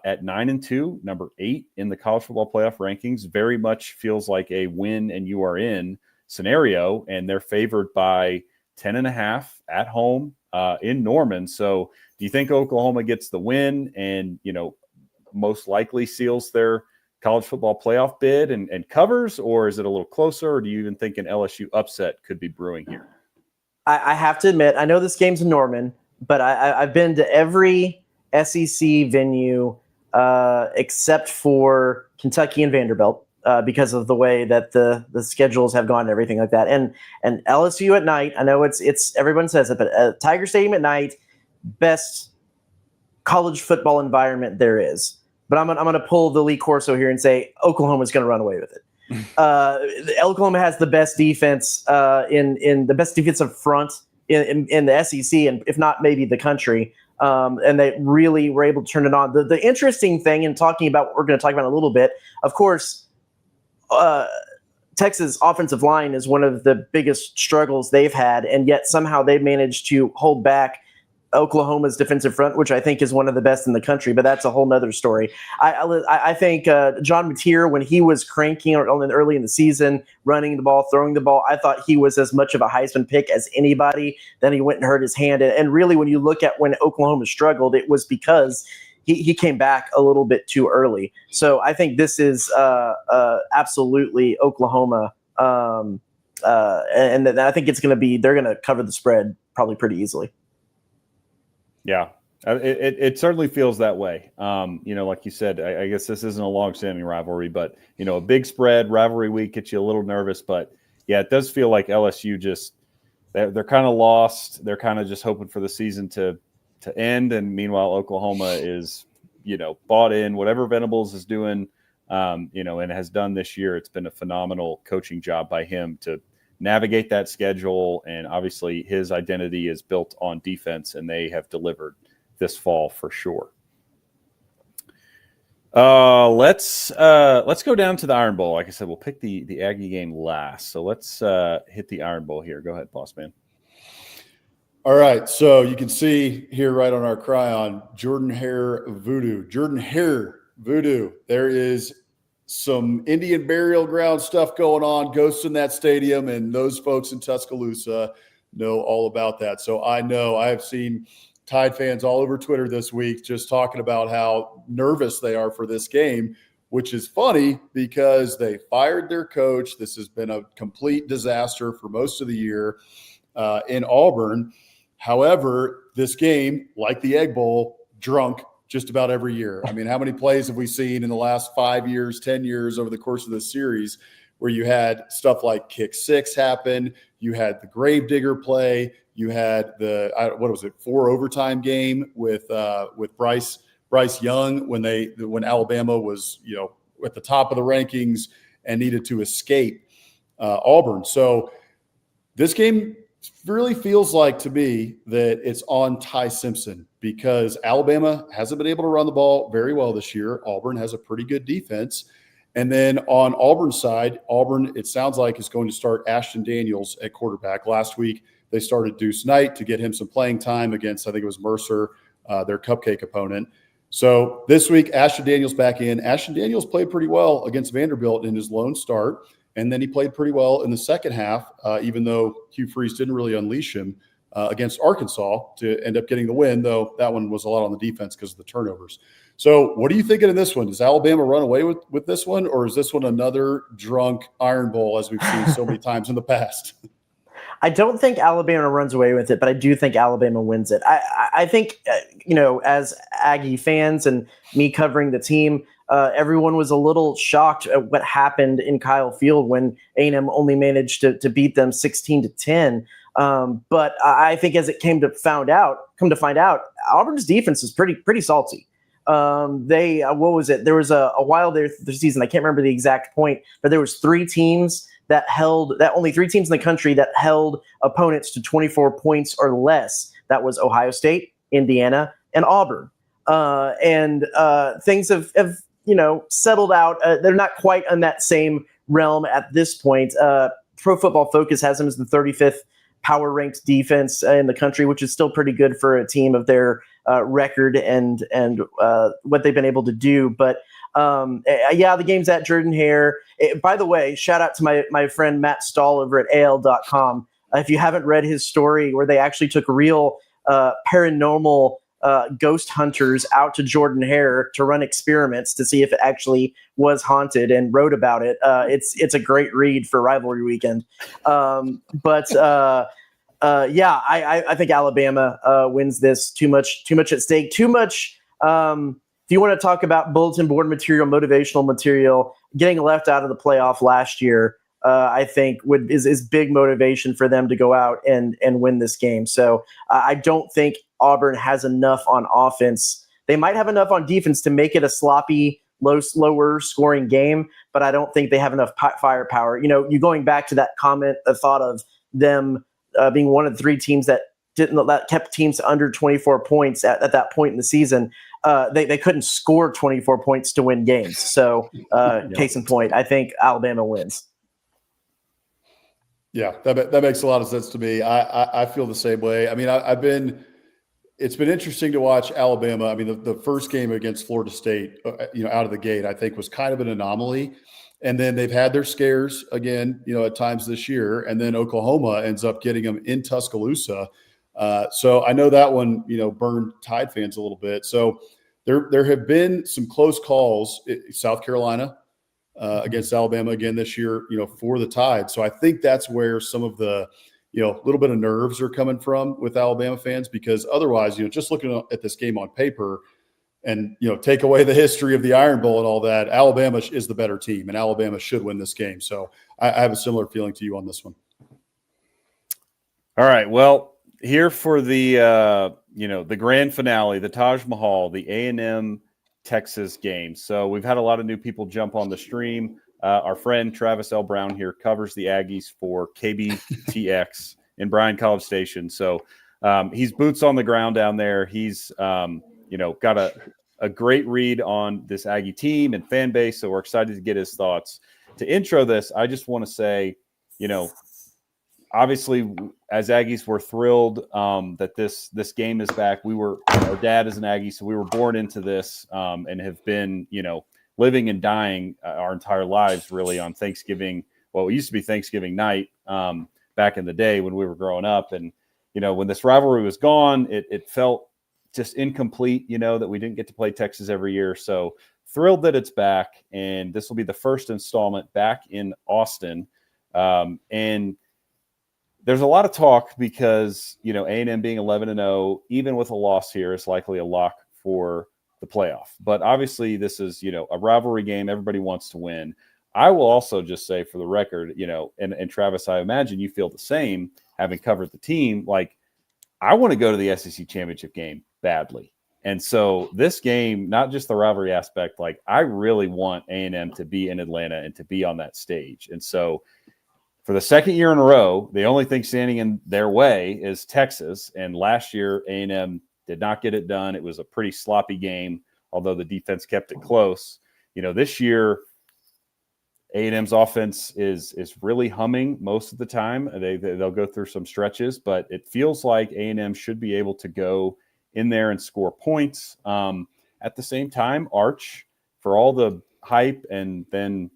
at 9-2, number 8 in the college football playoff rankings. Very much feels like a win and you are in scenario, and they're favored by 10.5 at home in Norman. So do you think Oklahoma gets the win and, most likely seals their college football playoff bid and covers, or is it a little closer, or do you even think an LSU upset could be brewing here? I have to admit, I know this game's in Norman, but I've been to every SEC venue except for Kentucky and Vanderbilt because of the way that the schedules have gone and everything like that. And LSU at night, I know it's everyone says it, but Tiger Stadium at night, best college football environment there is. But I'm gonna pull the Lee Corso here and say Oklahoma's gonna run away with it. Oklahoma has the best defense in the best defensive front in the SEC, and if not maybe the country. And they really were able to turn it on. The interesting thing in talking about what we're going to talk about in a little bit, of course, Texas offensive line is one of the biggest struggles they've had, and yet somehow they managed to hold back Oklahoma's defensive front, which I think is one of the best in the country, but that's a whole nother story. I think John Mateer, when he was cranking early in the season, running the ball, throwing the ball, I thought he was as much of a Heisman pick as anybody. Then he went and hurt his hand. And really, when you look at when Oklahoma struggled, it was because he came back a little bit too early. So I think this is absolutely Oklahoma. And I think it's going to be, they're going to cover the spread probably pretty easily. Yeah, it certainly feels that way. Like you said, I guess this isn't a long-standing rivalry, but, a big spread, rivalry week gets you a little nervous. But, yeah, it does feel like LSU they're kind of lost. They're kind of just hoping for the season to end. And meanwhile, Oklahoma is, bought in. Whatever Venables is doing, and has done this year, it's been a phenomenal coaching job by him to navigate that schedule. And obviously his identity is built on defense, and they have delivered this fall for sure. Let's go down to the Iron Bowl. Like I said, we'll pick the Aggie game last. So let's hit the Iron Bowl here. Go ahead, boss man. All right. So you can see here right on our cryon, Jordan Hare voodoo. There is some Indian burial ground stuff going on, ghosts in that stadium, and those folks in Tuscaloosa know all about that. So I have seen Tide fans all over Twitter this week just talking about how nervous they are for this game, which is funny because they fired their coach. This has been a complete disaster for most of the year in Auburn. However, this game, like the Egg Bowl, drunk just about every year. I mean, how many plays have we seen in the last 5 years, 10 years over the course of this series where you had stuff like kick six happen, you had the Gravedigger play, you had the 4 overtime game with Bryce Young when Alabama was at the top of the rankings and needed to escape Auburn. So this game really feels like to me that it's on Ty Simpson because Alabama hasn't been able to run the ball very well this year. Auburn has a pretty good defense. And then on Auburn's side, Auburn, it sounds like, is going to start Ashton Daniels at quarterback. Last week, they started Deuce Knight to get him some playing time against, I think it was Mercer, their Cupcake opponent. So this week, Ashton Daniels back in. Ashton Daniels played pretty well against Vanderbilt in his lone start. And then he played pretty well in the second half, even though Hugh Freeze didn't really unleash him against Arkansas to end up getting the win, though that one was a lot on the defense because of the turnovers. So what are you thinking of this one? Does Alabama run away with this one, or is this one another drunk Iron Bowl as we've seen so many times in the past? I don't think Alabama runs away with it, but I do think Alabama wins it. I think, as Aggie fans and me covering the team, everyone was a little shocked at what happened in Kyle Field when A&M only managed to beat them 16-10. But I think as it come to find out, Auburn's defense is pretty salty. What was it? There was a while there this season, I can't remember the exact point, but there was only three teams in the country that held opponents to 24 points or less. That was Ohio State, Indiana, and Auburn. Things have settled out. They're not quite in that same realm at this point. Pro Football Focus has them as the 35th power ranked defense in the country, which is still pretty good for a team of their record and what they've been able to do. But the game's at Jordan Hare. By the way, shout out to my friend Matt Stahl over at AL.com. If you haven't read his story where they actually took real paranormal ghost hunters out to Jordan Hare to run experiments to see if it actually was haunted and wrote about it. It's a great read for rivalry weekend. I think Alabama wins this. Too much at stake. Too much. If you want to talk about bulletin board material, motivational material, getting left out of the playoff last year, I think is big motivation for them to go out and win this game. So I don't think Auburn has enough on offense. They might have enough on defense to make it a sloppy, slower scoring game, but I don't think they have enough firepower. You going back to that comment, the thought of them being one of the 3 teams that kept teams under 24 points at that point in the season. They couldn't score 24 points to win games. So case in point, I think Alabama wins. Yeah, that makes a lot of sense to me. I feel the same way. I mean, it's been interesting to watch Alabama. I mean, the first game against Florida State, out of the gate, I think was kind of an anomaly. And then they've had their scares again, at times this year. And then Oklahoma ends up getting them in Tuscaloosa. So I know that one, burned Tide fans a little bit. So there have been some close calls. South Carolina against Alabama again this year, for the Tide. So I think that's where some of the, little bit of nerves are coming from with Alabama fans, because otherwise, just looking at this game on paper and, take away the history of the Iron Bowl and all that, Alabama is the better team and Alabama should win this game. So I have a similar feeling to you on this one. All right. Well, here for the, the grand finale, the Taj Mahal, the A&M-Texas game. So we've had a lot of new people jump on the stream. Our friend Travis L. Brown here covers the Aggies for KBTX in Bryan College Station. So he's boots on the ground down there. He's, got a great read on this Aggie team and fan base. So we're excited to get his thoughts. To intro this, I just want to say, obviously, as Aggies, we're thrilled that this game is back. Our dad is an Aggie, so we were born into this and have been, living and dying our entire lives really on Thanksgiving. Well, it used to be Thanksgiving night back in the day when we were growing up. And, when this rivalry was gone, it felt just incomplete, that we didn't get to play Texas every year. So thrilled that it's back. And this will be the first installment back in Austin. And there's a lot of talk because, A&M being 11-0, even with a loss here, is likely a lock for the playoff. But obviously this is, a rivalry game. Everybody wants to win. I will also just say for the record, and Travis, I imagine you feel the same, having covered the team, like I want to go to the SEC championship game badly. And so this game, not just the rivalry aspect, like I really want A&M to be in Atlanta and to be on that stage. And so for the second year in a row, the only thing standing in their way is Texas. And last year, A&M did not get it done. It was a pretty sloppy game, although the defense kept it close. This year, A&M's offense is really humming most of the time. They'll go through some stretches, but it feels like A&M should be able to go in there and score points. At the same time, Arch, for all the hype and then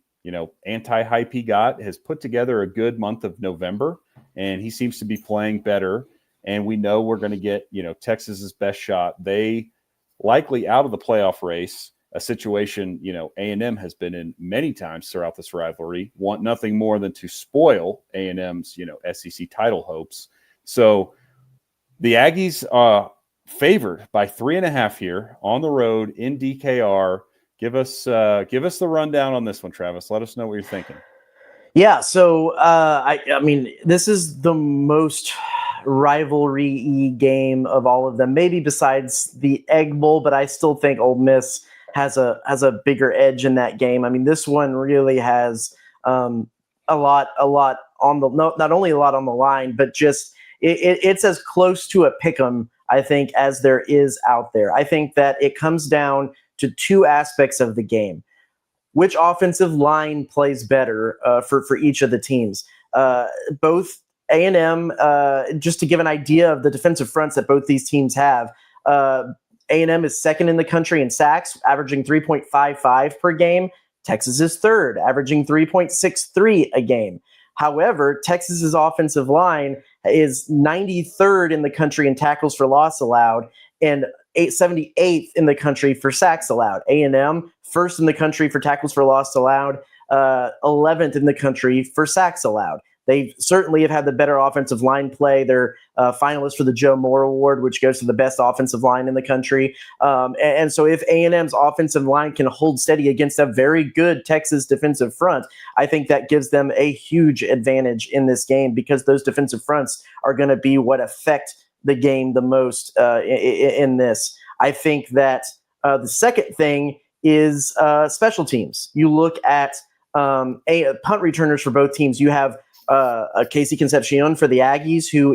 anti-hype he got, has put together a good month of November, and he seems to be playing better. And we know we're going to get, Texas's best shot. They likely out of the playoff race, a situation, A&M has been in many times throughout this rivalry, want nothing more than to spoil A&M's, SEC title hopes. So the Aggies are favored by 3.5 here on the road in DKR. Give us the rundown on this one, Travis. Let us know what you're thinking. Yeah, so I mean, this is the most rivalry-y game of all of them, maybe besides the Egg Bowl, but I still think Ole Miss has a bigger edge in that game. I mean, this one really has a lot on the not only a lot on the line, but just it's as close to a pick'em, I think, as there is out there. I think that it comes down to 2 aspects of the game. Which offensive line plays better for each of the teams? Both A&M, just to give an idea of the defensive fronts that both these teams have, A&M is second in the country in sacks, averaging 3.55 per game. Texas is third, averaging 3.63 a game. However, Texas's offensive line is 93rd in the country in tackles for loss allowed and 78th in the country for sacks allowed. A&M, first in the country for tackles for loss allowed, 11th in the country for sacks allowed. They certainly have had the better offensive line play. They're finalists for the Joe Moore Award, which goes to the best offensive line in the country. And so if A&M's offensive line can hold steady against a very good Texas defensive front, I think that gives them a huge advantage in this game because those defensive fronts are going to be what affect the game the most in this. I think that the second thing is special teams. You look at punt returners for both teams. You have Casey Concepcion for the Aggies, who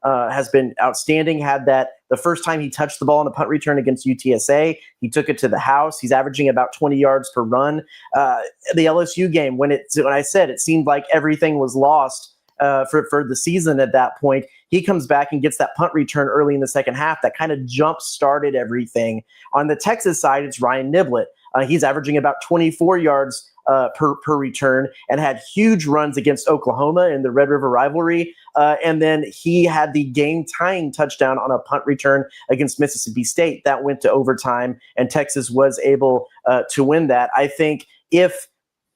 has been outstanding. Had that the first time he touched the ball on a punt return against UTSA, he took it to the house. He's averaging about 20 yards per run. The LSU game, when I said it seemed like everything was lost for the season at that point, he comes back and gets that punt return early in the second half that kind of jump started everything. On the Texas side, it's Ryan Niblett. He's averaging about 24 yards per return and had huge runs against Oklahoma in the Red River rivalry. And then he had the game-tying touchdown on a punt return against Mississippi State that went to overtime, and Texas was able to win that. I think if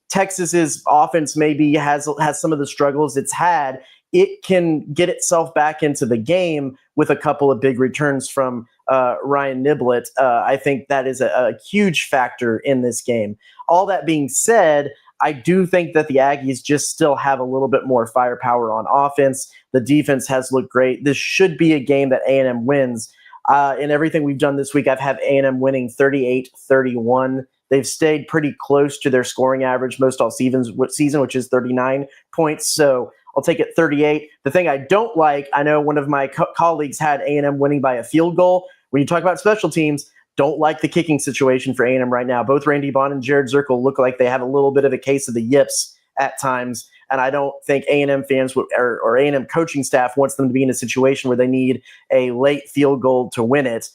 Texas's offense maybe has some of the struggles it's had, it can get itself back into the game with a couple of big returns from Ryan Niblett. I think that is a huge factor in this game. All that being said, I do think that the Aggies just still have a little bit more firepower on offense. The defense has looked great. This should be a game that A&M wins. In everything we've done this week, I've had A&M winning 38-31. They've stayed pretty close to their scoring average most all season, which is 39 points. So I'll take it 38. The thing I don't like, I know one of my colleagues had A&M winning by a field goal. When you talk about special teams, don't like the kicking situation for A&M right now. Both Randy Bond and Jared Zirkle look like they have a little bit of a case of the yips at times, and I don't think A&M fans or A&M coaching staff wants them to be in a situation where they need a late field goal to win it.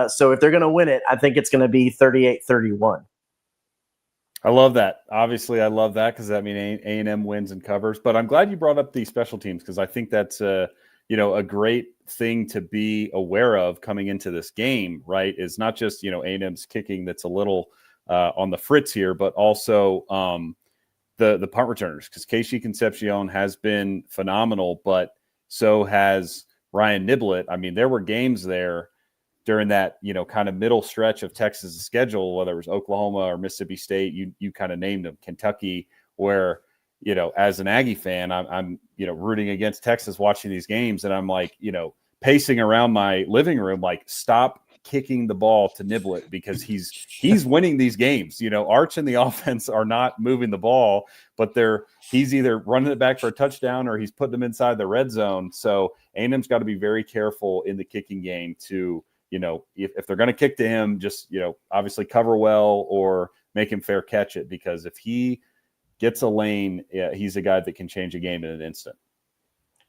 So if they're going to win it, I think it's going to be 38-31. I love that. Obviously, I love that because that means A&M wins and covers. But I'm glad you brought up the special teams because I think that's a great thing to be aware of coming into this game. Right? Is not just A&M's kicking that's a little on the fritz here, but also the punt returners because Casey Concepcion has been phenomenal, but so has Ryan Niblett. I mean, there were games there during that, kind of middle stretch of Texas' schedule, whether it was Oklahoma or Mississippi State, you kind of named them, Kentucky, where, as an Aggie fan, I'm rooting against Texas watching these games. And I'm like, pacing around my living room, like, stop kicking the ball to Niblett because he's winning these games. Arch and the offense are not moving the ball, but he's either running it back for a touchdown or he's putting them inside the red zone. So A&M's got to be very careful in the kicking game to, if they're going to kick to him, just, obviously cover well or make him fair catch it, because if he gets a lane, he's a guy that can change a game in an instant.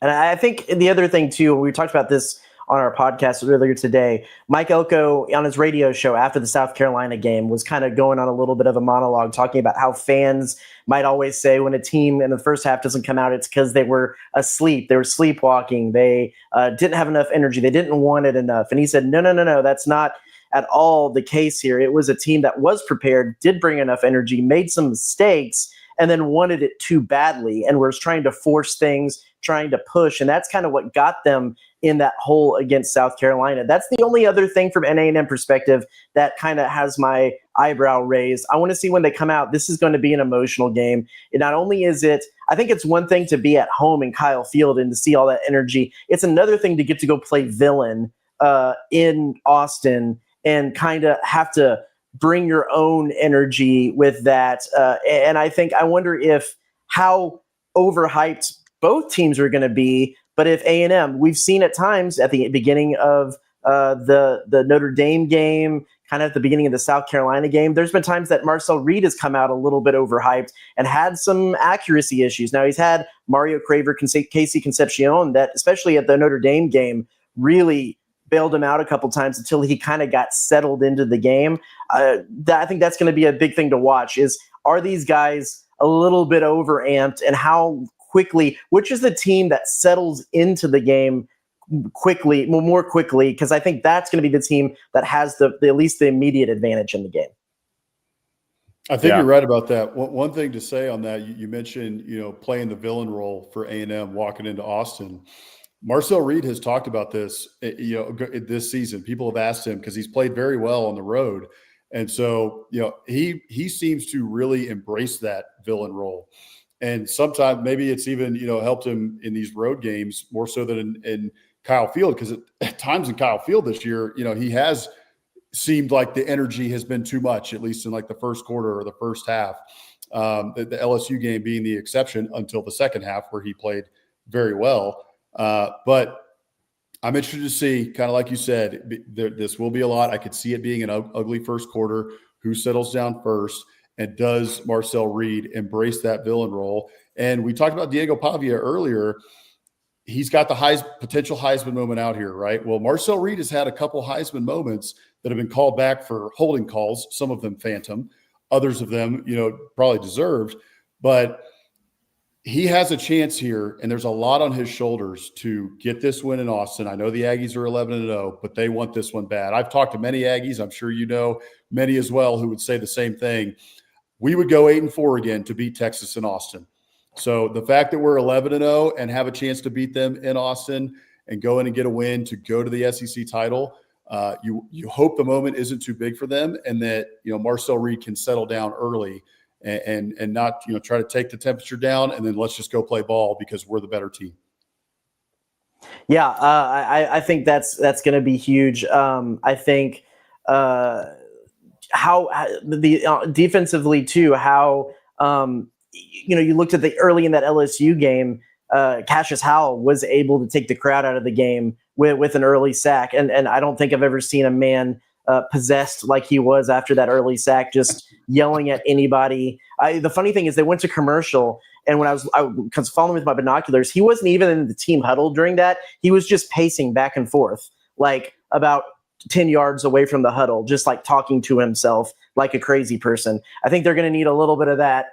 And I think the other thing too, we talked about this on our podcast earlier today, Mike Elko on his radio show after the South Carolina game was kind of going on a little bit of a monologue talking about how fans might always say when a team in the first half doesn't come out, it's because they were asleep. They were sleepwalking. They didn't have enough energy. They didn't want it enough. And he said, no, that's not at all the case here. It was a team that was prepared, did bring enough energy, made some mistakes, and then wanted it too badly and was trying to force things, trying to push. And that's kind of what got them in that hole against South Carolina. That's the only other thing from an A&M perspective that kind of has my eyebrow raised. I want to see when they come out. This is going to be an emotional game. And not only is it, I think it's one thing to be at home in Kyle Field and to see all that energy. It's another thing to get to go play villain in Austin and kind of have to bring your own energy with that. And I wonder how overhyped both teams are going to be. But if A&M, we've seen at times at the beginning of the Notre Dame game, kind of at the beginning of the South Carolina game, there's been times that Marcel Reed has come out a little bit overhyped and had some accuracy issues. Now he's had Mario Craver, Casey Concepcion, that especially at the Notre Dame game really bailed him out a couple times until he kind of got settled into the game. I think that's going to be a big thing to watch are these guys a little bit overamped, and how quickly, which is the team that settles into the game more quickly, because I think that's going to be the team that has at least the immediate advantage in the game. I think you're right about that. One thing to say on that, you mentioned, playing the villain role for A&M walking into Austin. Marcel Reed has talked about this, this season. People have asked him because he's played very well on the road. And so, he seems to really embrace that villain role. And sometimes maybe it's even, helped him in these road games more so than in Kyle Field, because at times in Kyle Field this year, he has seemed like the energy has been too much, at least in like the first quarter or the first half. the LSU game being the exception until the second half where he played very well. But I'm interested to see, kind of like you said, this will be a lot. I could see it being an ugly first quarter. Who settles down first? And does Marcel Reed embrace that villain role? And we talked about Diego Pavia earlier. He's got the potential Heisman moment out here, right? Well, Marcel Reed has had a couple Heisman moments that have been called back for holding calls, some of them phantom, others of them, probably deserved. But he has a chance here, and there's a lot on his shoulders to get this win in Austin. I know the Aggies are 11-0, but they want this one bad. I've talked to many Aggies. I'm sure you know many as well who would say the same thing. We would go 8-4 again to beat Texas in Austin. So the fact that we're 11-0 and have a chance to beat them in Austin and go in and get a win to go to the SEC title, you hope the moment isn't too big for them, and that Marcel Reed can settle down early and not try to take the temperature down, and then let's just go play ball because we're the better team. Yeah, I think that's going to be huge. I think how the defensively too, how you looked at the early in that LSU game, Cassius Howell was able to take the crowd out of the game with an early sack, and I don't think I've ever seen a man possessed like he was after that early sack, just yelling at anybody. The funny thing is they went to commercial, and when I was following with my binoculars, he wasn't even in the team huddle during that. He was just pacing back and forth, like about 10 yards away from the huddle, just like talking to himself like a crazy person. I think they're going to need a little bit of that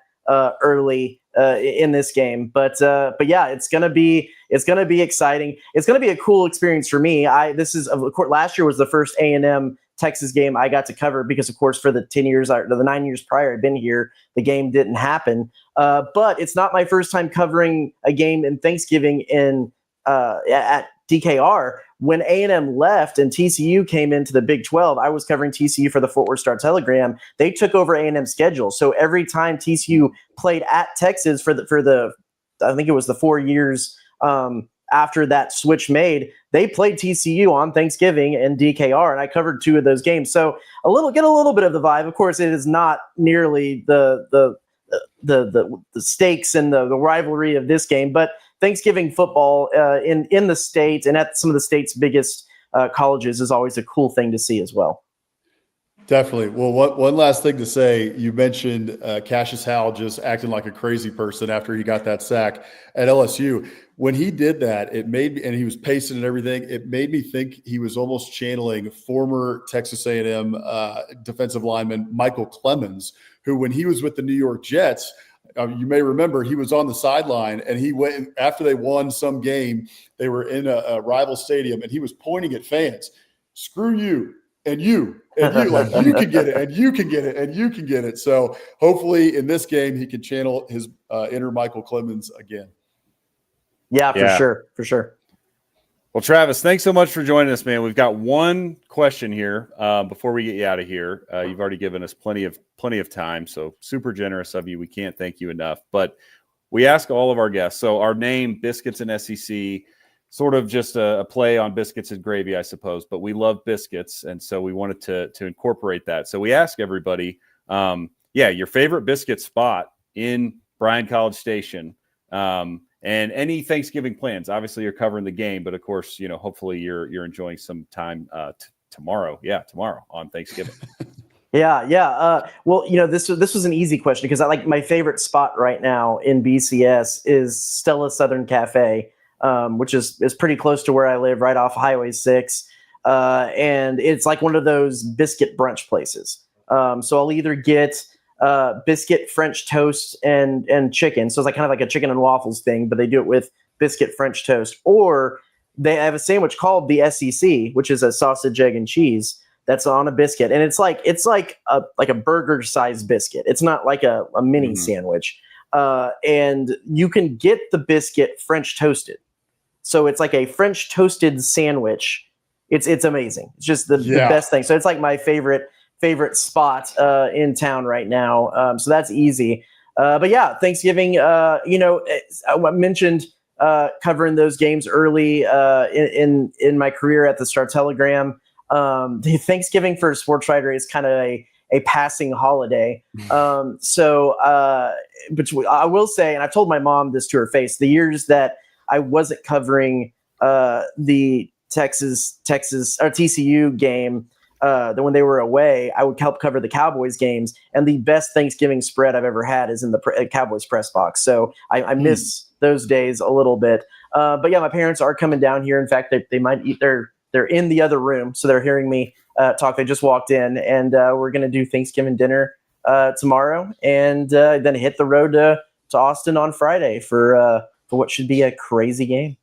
early in this game, but yeah, it's gonna be exciting. It's gonna be a cool experience for me. This is, of course, last year was the first A&M-Texas game I got to cover because, of course, for the 10 years or the 9 years prior I'd been here, the game didn't happen. But it's not my first time covering a game in Thanksgiving at DKR. When A&M left and TCU came into the Big 12, I was covering TCU for the Fort Worth Star-Telegram. They took over A&M's schedule. So every time TCU played at Texas for the I think it was the 4 years after that switch made, they played TCU on Thanksgiving and DKR, and I covered 2 of those games. So get a little bit of the vibe. Of course, it is not nearly the stakes and the rivalry of this game, but Thanksgiving football in the state and at some of the state's biggest colleges is always a cool thing to see as well. Definitely. Well, one last thing to say. You mentioned Cassius Howell just acting like a crazy person after he got that sack at LSU. When he did that, and he was pacing and everything, it made me think he was almost channeling former Texas A&M defensive lineman Michael Clemens, who, when he was with the New York Jets, you may remember he was on the sideline, and he went after they won some game. They were in a rival stadium, and he was pointing at fans. Screw you and you and you, like, you can get it and you can get it and you can get it. So hopefully in this game he can channel his inner Michael Clemens again. Yeah, for sure. Well, Travis, thanks so much for joining us, man. We've got one question here before we get you out of here. You've already given us plenty of time, so super generous of you. We can't thank you enough. But we ask all of our guests. So our name, Biscuits and SEC, sort of just a play on biscuits and gravy, I suppose. But we love biscuits, and so we wanted to incorporate that. So we ask everybody, your favorite biscuit spot in Bryan College Station. And any Thanksgiving plans. Obviously, you're covering the game, but of course, hopefully you're enjoying some time tomorrow. Yeah, tomorrow on Thanksgiving. Yeah. Well, this was an easy question because I like my favorite spot right now in BCS is Stella Southern Cafe, which is pretty close to where I live, right off Highway 6, and it's like one of those biscuit brunch places. So I'll either get biscuit French toast and chicken. So it's like kind of like a chicken and waffles thing, but they do it with biscuit French toast. Or they have a sandwich called the SEC, which is a sausage, egg, and cheese that's on a biscuit. And it's like a burger sized biscuit. It's not like a mini sandwich. And you can get the biscuit French toasted. So it's like a French toasted sandwich. It's amazing. It's just the best thing. So it's like my favorite spot in town right now. So that's easy. But yeah, Thanksgiving, I mentioned covering those games early in my career at the Star-Telegram. The Thanksgiving for a sports writer is kind of a passing holiday. But I will say, and I've told my mom this to her face, the years that I wasn't covering the Texas or TCU game, that when they were away, I would help cover the Cowboys games, and the best Thanksgiving spread I've ever had is in the Cowboys press box. So I miss those days a little bit. But yeah, my parents are coming down here. In fact, they might eat. They're in the other room, so they're hearing me talk. They just walked in, and we're gonna do Thanksgiving dinner tomorrow, and then hit the road to Austin on Friday for what should be a crazy game.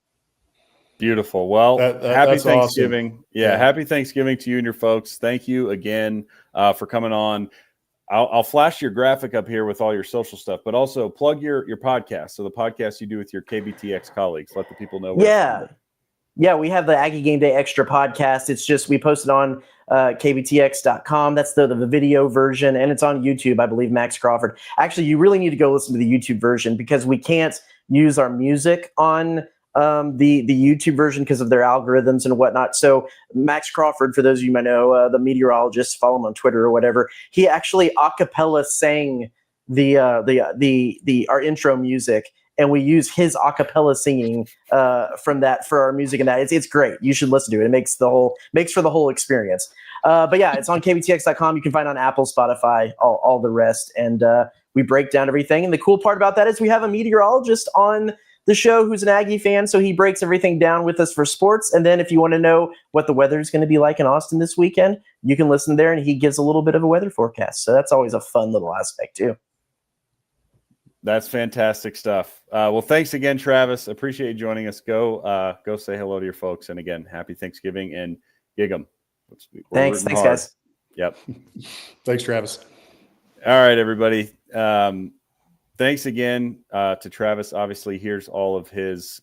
Beautiful. Well, happy Thanksgiving. Awesome. Yeah, happy Thanksgiving to you and your folks. Thank you again for coming on. I'll flash your graphic up here with all your social stuff, but also plug your podcast. So the podcast you do with your KBTX colleagues. Let the people know. Yeah, we have the Aggie Game Day Extra podcast. It's just we post it on kbtx.com. That's the video version, and it's on YouTube, I believe, Max Crawford. Actually, you really need to go listen to the YouTube version because we can't use our music on the YouTube version because of their algorithms and whatnot. So Max Crawford, for those of you who might know, the meteorologist, follow him on Twitter or whatever, he actually a cappella sang our intro music, and we use his a cappella singing from that for our music, and that it's great. You should listen to it. It makes for the whole experience. But yeah, it's on kbtx.com. You can find it on Apple, Spotify, all the rest, and we break down everything. And the cool part about that is we have a meteorologist on the show who's an Aggie fan, so he breaks everything down with us for sports. And then if you want to know what the weather is going to be like in Austin this weekend, you can listen there, and he gives a little bit of a weather forecast. So that's always a fun little aspect too. That's fantastic stuff. Well, thanks again, Travis. Appreciate you joining us. Go say hello to your folks. And again, happy Thanksgiving and gig 'em. Thanks, guys. Yep. Thanks, Travis. All right, everybody. Thanks again to Travis. Obviously, here's all of his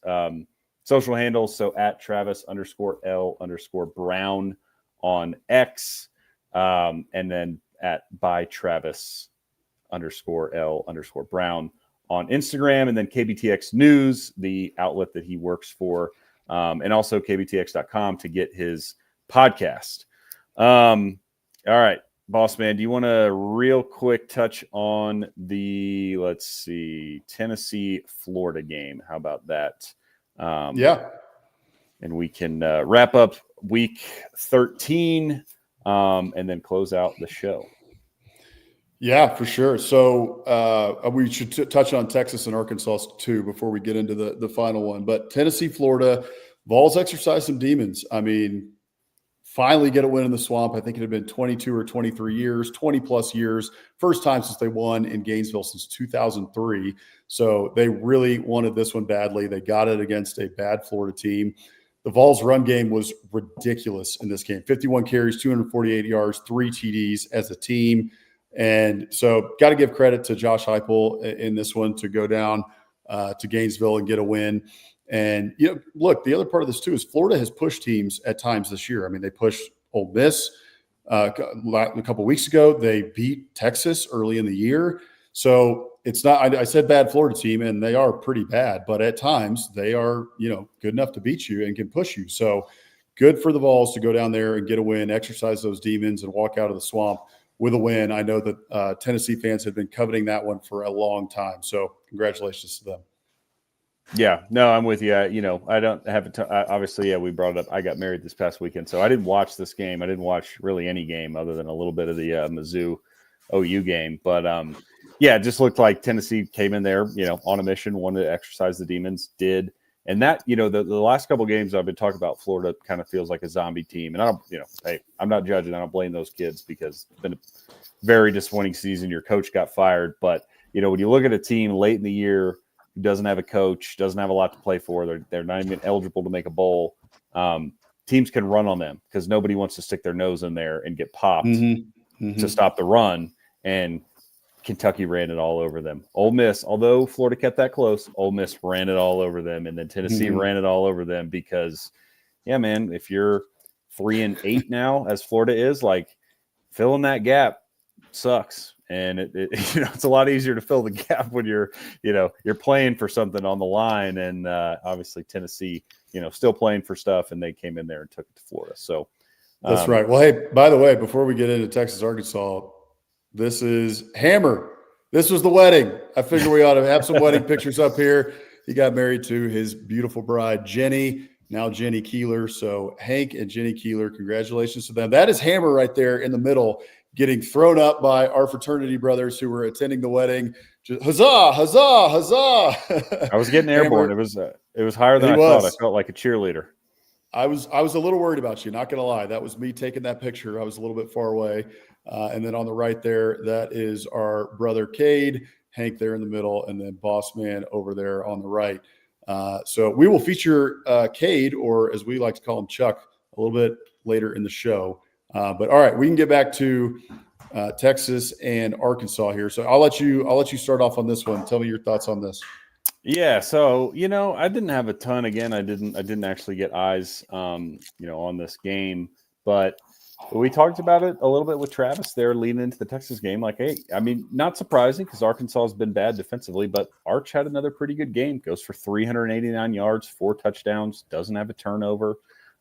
social handles. So at Travis_L_Brown on X, and then at by Travis_L_Brown on Instagram, and then KBTX News, the outlet that he works for, and also KBTX.com to get his podcast. All right. Boss man, do you want to real quick touch on the, Tennessee-Florida game? How about that? Yeah. And we can wrap up week 13 and then close out the show. Yeah, for sure. So we should touch on Texas and Arkansas too before we get into the final one. But Tennessee, Florida, Vols exercise some demons. I mean, finally get a win in the Swamp. I think it had been 22 or 23 years, 20 plus years. First time since they won in Gainesville since 2003. So they really wanted this one badly. They got it against a bad Florida team. The Vols run game was ridiculous in this game. 51 carries, 248 yards, 3 TDs as a team. And so got to give credit to Josh Heupel in this one to go down to Gainesville and get a win. And, look, the other part of this too is Florida has pushed teams at times this year. I mean, they pushed Ole Miss a couple of weeks ago. They beat Texas early in the year. So it's not – I said bad Florida team, and they are pretty bad. But at times they are, good enough to beat you and can push you. So good for the Vols to go down there and get a win, exercise those demons, and walk out of the Swamp with a win. I know that Tennessee fans have been coveting that one for a long time. So congratulations to them. Yeah, no, I'm with you. I don't have obviously, we brought it up. I got married this past weekend, so I didn't watch this game. I didn't watch really any game other than a little bit of the Mizzou OU game. But it just looked like Tennessee came in there, on a mission, wanted to exercise the demons, did. And that, the last couple of games I've been talking about, Florida kind of feels like a zombie team. And I don't, hey, I'm not judging. I don't blame those kids because it's been a very disappointing season. Your coach got fired. But, when you look at a team late in the year who doesn't have a coach, doesn't have a lot to play for, they're not even eligible to make a bowl, teams can run on them because nobody wants to stick their nose in there and get popped to stop the run. And Kentucky ran it all over them. Ole Miss, although Florida kept that close, Ole Miss ran it all over them, and then Tennessee ran it all over them because, if you're 3-8 now, as Florida is, like filling that gap sucks, and it's a lot easier to fill the gap when you're playing for something on the line, and obviously Tennessee, still playing for stuff, and they came in there and took it to Florida. So that's right. Well, hey, by the way, before we get into Texas, Arkansas. This is Hammer. This was the wedding. I figure we ought to have some wedding pictures up here. He got married to his beautiful bride, Jenny, now Jenny Keeler. So Hank and Jenny Keeler, congratulations to them. That is Hammer right there in the middle, getting thrown up by our fraternity brothers who were attending the wedding. Just, huzzah, huzzah, huzzah. I was getting airborne. It was higher than I thought. I felt like a cheerleader. I was a little worried about you, not going to lie. That was me taking that picture. I was a little bit far away. And then on the right there, that is our brother Cade, Hank there in the middle, and then Boss Man over there on the right. So we will feature Cade, or as we like to call him, Chuck, a little bit later in the show. But all right, we can get back to Texas and Arkansas here. So I'll let you start off on this one. Tell me your thoughts on this. Yeah, so I didn't have a ton. Again, I didn't actually get eyes, on this game, but we talked about it a little bit with Travis there leading into the Texas game. Like, hey, I mean, not surprising because Arkansas has been bad defensively, but Arch had another pretty good game. Goes for 389 yards, 4 touchdowns, doesn't have a turnover.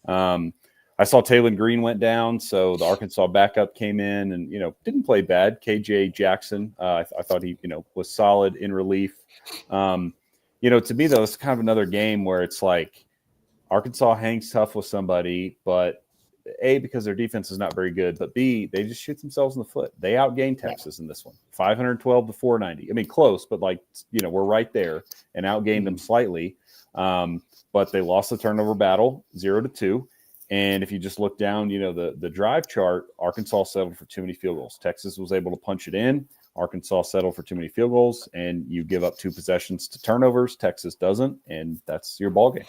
I saw Taylor Green went down, so the Arkansas backup came in and, didn't play bad. KJ Jackson, I thought he, was solid in relief. To me, though, it's kind of another game where it's like Arkansas hangs tough with somebody, but A, because their defense is not very good, but B, they just shoot themselves in the foot. They outgained Texas in this one, 512 to 490. I mean, close, but we're right there and outgained them slightly. But they lost the turnover battle 0-2. And if you just look down, the drive chart, Arkansas settled for too many field goals. Texas was able to punch it in. Arkansas settled for too many field goals, and you give up 2 possessions to turnovers. Texas doesn't, and that's your ball game.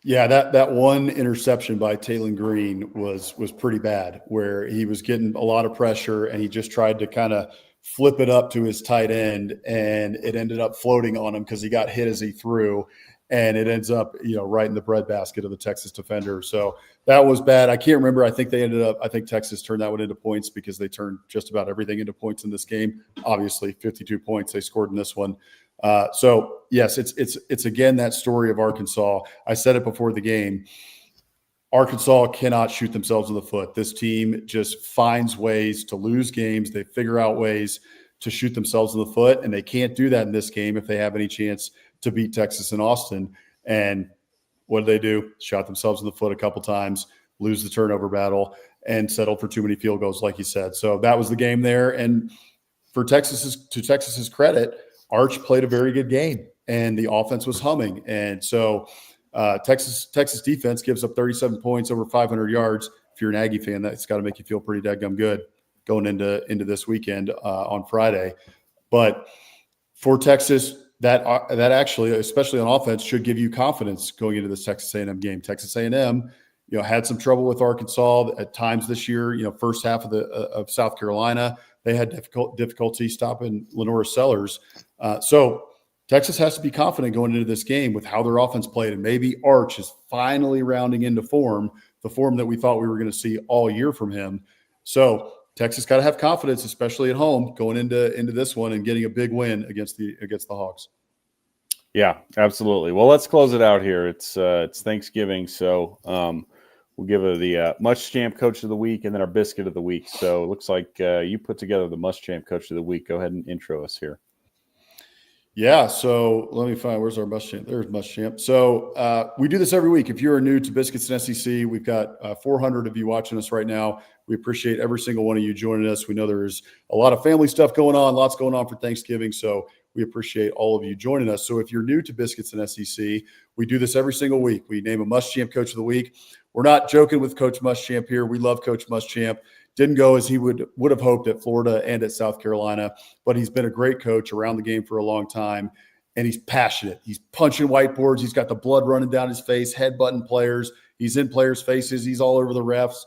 Yeah, that one interception by Taylor Green was pretty bad, where he was getting a lot of pressure and he just tried to kind of flip it up to his tight end, and it ended up floating on him because he got hit as he threw, and it ends up right in the breadbasket of the Texas defender. So that was bad. I can't remember. I think Texas turned that one into points because they turned just about everything into points in this game. Obviously, 52 points they scored in this one. So yes, it's again that story of Arkansas. I said it before the game. Arkansas cannot shoot themselves in the foot. This team just finds ways to lose games. They figure out ways to shoot themselves in the foot, and they can't do that in this game if they have any chance to beat Texas and Austin. And what did they do? Shot themselves in the foot a couple times, lose the turnover battle, and settled for too many field goals, like you said. So that was the game there. And for Texas's credit, Arch played a very good game, and the offense was humming. And so Texas defense gives up 37 points, over 500 yards. If you're an Aggie fan, that's got to make you feel pretty dadgum good going into this weekend on Friday. But for Texas, that actually, especially on offense, should give you confidence going into this Texas A&M game. Texas A&M, had some trouble with Arkansas at times this year. First half of South Carolina, they had difficulty stopping Lenora Sellers. So Texas has to be confident going into this game with how their offense played, and maybe Arch is finally rounding into form, the form that we thought we were going to see all year from him. So Texas got to have confidence, especially at home, going into this one and getting a big win against the Hogs. Yeah, absolutely. Well, let's close it out here. It's Thanksgiving, so we'll give it the Muschamp Coach of the Week and then our Biscuit of the Week. So it looks like you put together the Muschamp Coach of the Week. Go ahead and intro us here. Yeah, so let me find, where's our Muschamp? There's Muschamp. So we do this every week. If you're new to Biscuits and SEC, we've got 400 of you watching us right now. We appreciate every single one of you joining us. We know there's a lot of family stuff going on, lots going on for Thanksgiving, so we appreciate all of you joining us. So if you're new to Biscuits and SEC, we do this every single week. We name a Muschamp Coach of the Week. We're not joking with Coach Muschamp here. We love Coach Muschamp. Didn't go as he would have hoped at Florida and at South Carolina, but he's been a great coach around the game for a long time, and he's passionate. He's punching whiteboards. He's got the blood running down his face, headbutting players. He's in players' faces. He's all over the refs.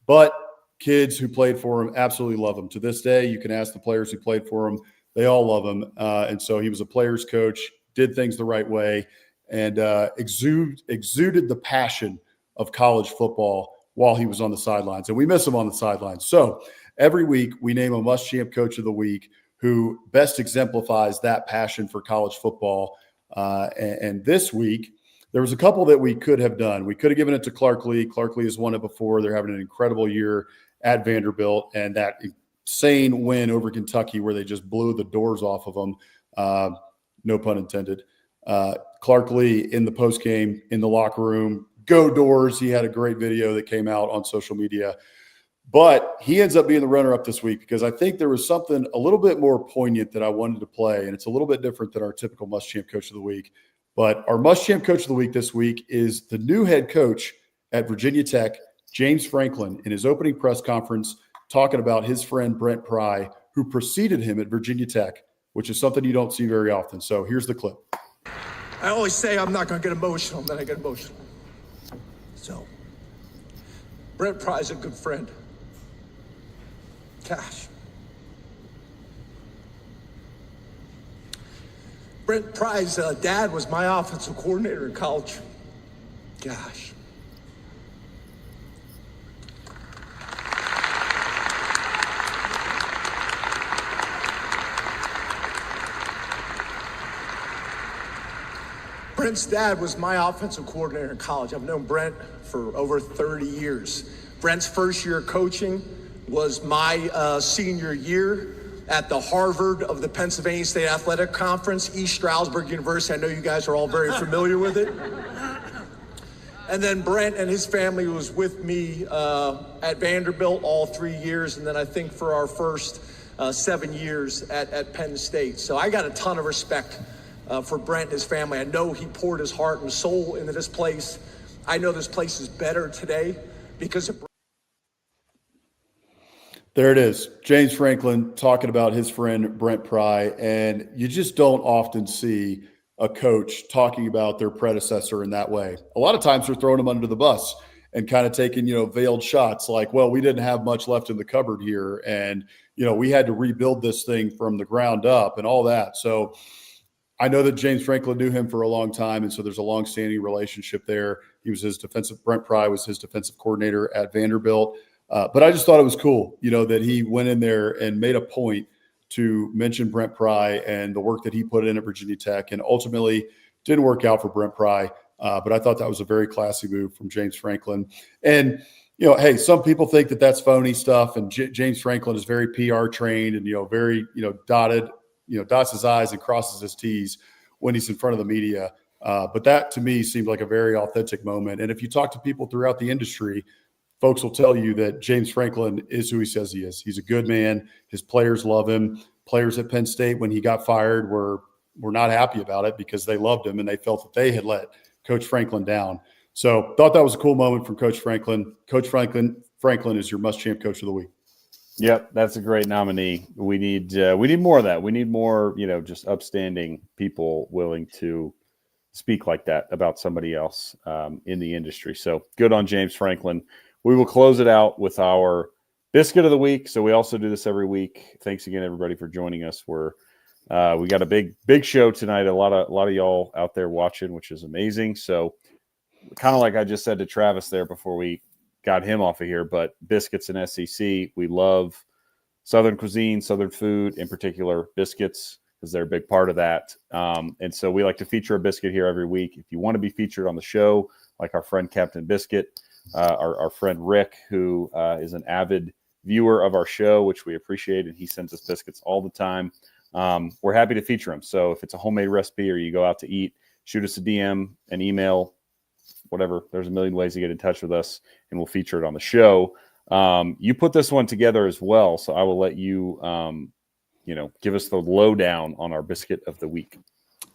But kids who played for him absolutely love him. To this day, you can ask the players who played for him. They all love him. And so he was a player's coach, did things the right way, and exuded the passion of college football while he was on the sidelines. And we miss him on the sidelines. So every week we name a Muschamp Coach of the Week who best exemplifies that passion for college football. And this week, there was a couple that we could have done. We could have given it to Clark Lee. Clark Lee has won it before. They're having an incredible year at Vanderbilt, and that insane win over Kentucky where they just blew the doors off of them. No pun intended. Clark Lee in the postgame in the locker room. Go Dores. He had a great video that came out on social media. But he ends up being the runner-up this week because I think there was something a little bit more poignant that I wanted to play, and it's a little bit different than our typical Muschamp Coach of the Week. But our Muschamp Coach of the Week this week is the new head coach at Virginia Tech, James Franklin, in his opening press conference talking about his friend Brent Pry, who preceded him at Virginia Tech, which is something you don't see very often. So here's the clip. I always say I'm not going to get emotional, then I get emotional. So, Brent Pry's a good friend. Gosh. Brent Pry's dad was my offensive coordinator in college. Gosh. Brent's dad was my offensive coordinator in college. I've known Brent for over 30 years. Brent's first year of coaching was my senior year at the Harvard of the Pennsylvania State Athletic Conference, East Stroudsburg University. I know you guys are all very familiar with it. And then Brent and his family was with me at Vanderbilt all 3 years, and then I think for our first 7 years at Penn State. So I got a ton of respect for Brent and his family. I know he poured his heart and soul into this place. I know this place is better today because of There it is. James Franklin talking about his friend Brent Pry. And you just don't often see a coach talking about their predecessor in that way. A lot of times they're throwing him under the bus and kind of taking, veiled shots like, well, we didn't have much left in the cupboard here. And, we had to rebuild this thing from the ground up and all that. So I know that James Franklin knew him for a long time. And so there's a long-standing relationship there. Brent Pry was his defensive coordinator at Vanderbilt. But I just thought it was cool, that he went in there and made a point to mention Brent Pry and the work that he put in at Virginia Tech, and ultimately didn't work out for Brent Pry. But I thought that was a very classy move from James Franklin. And, hey, some people think that that's phony stuff. And James Franklin is very PR trained and, very, dots his I's and crosses his T's when he's in front of the media. But that to me seemed like a very authentic moment. And if you talk to people throughout the industry, folks will tell you that James Franklin is who he says he is. He's a good man. His players love him. Players at Penn State, when he got fired, were not happy about it because they loved him and they felt that they had let Coach Franklin down. So thought that was a cool moment from Coach Franklin. Coach Franklin is your Muschamp Coach of the Week. Yep, that's a great nominee. We need more of that. We need more, just upstanding people willing to speak like that about somebody else in the industry. So good on James Franklin. We will close it out with our Biscuit of the Week. So we also do this every week. Thanks again, everybody, for joining us. We got a big show tonight. A lot of y'all out there watching, which is amazing. So kind of like I just said to Travis there before we got him off of here, but Biscuits and SEC, we love Southern cuisine, Southern food, in particular biscuits, because they're a big part of that. And so we like to feature a biscuit here every week. If you want to be featured on the show, like our friend Captain Biscuit, our friend Rick, who is an avid viewer of our show, which we appreciate, and he sends us biscuits all the time. We're happy to feature them. So if it's a homemade recipe or you go out to eat, shoot us a DM, an email, whatever. There's a million ways to get in touch with us, and we'll feature it on the show. You put this one together as well, so I will let you, give us the lowdown on our Biscuit of the Week.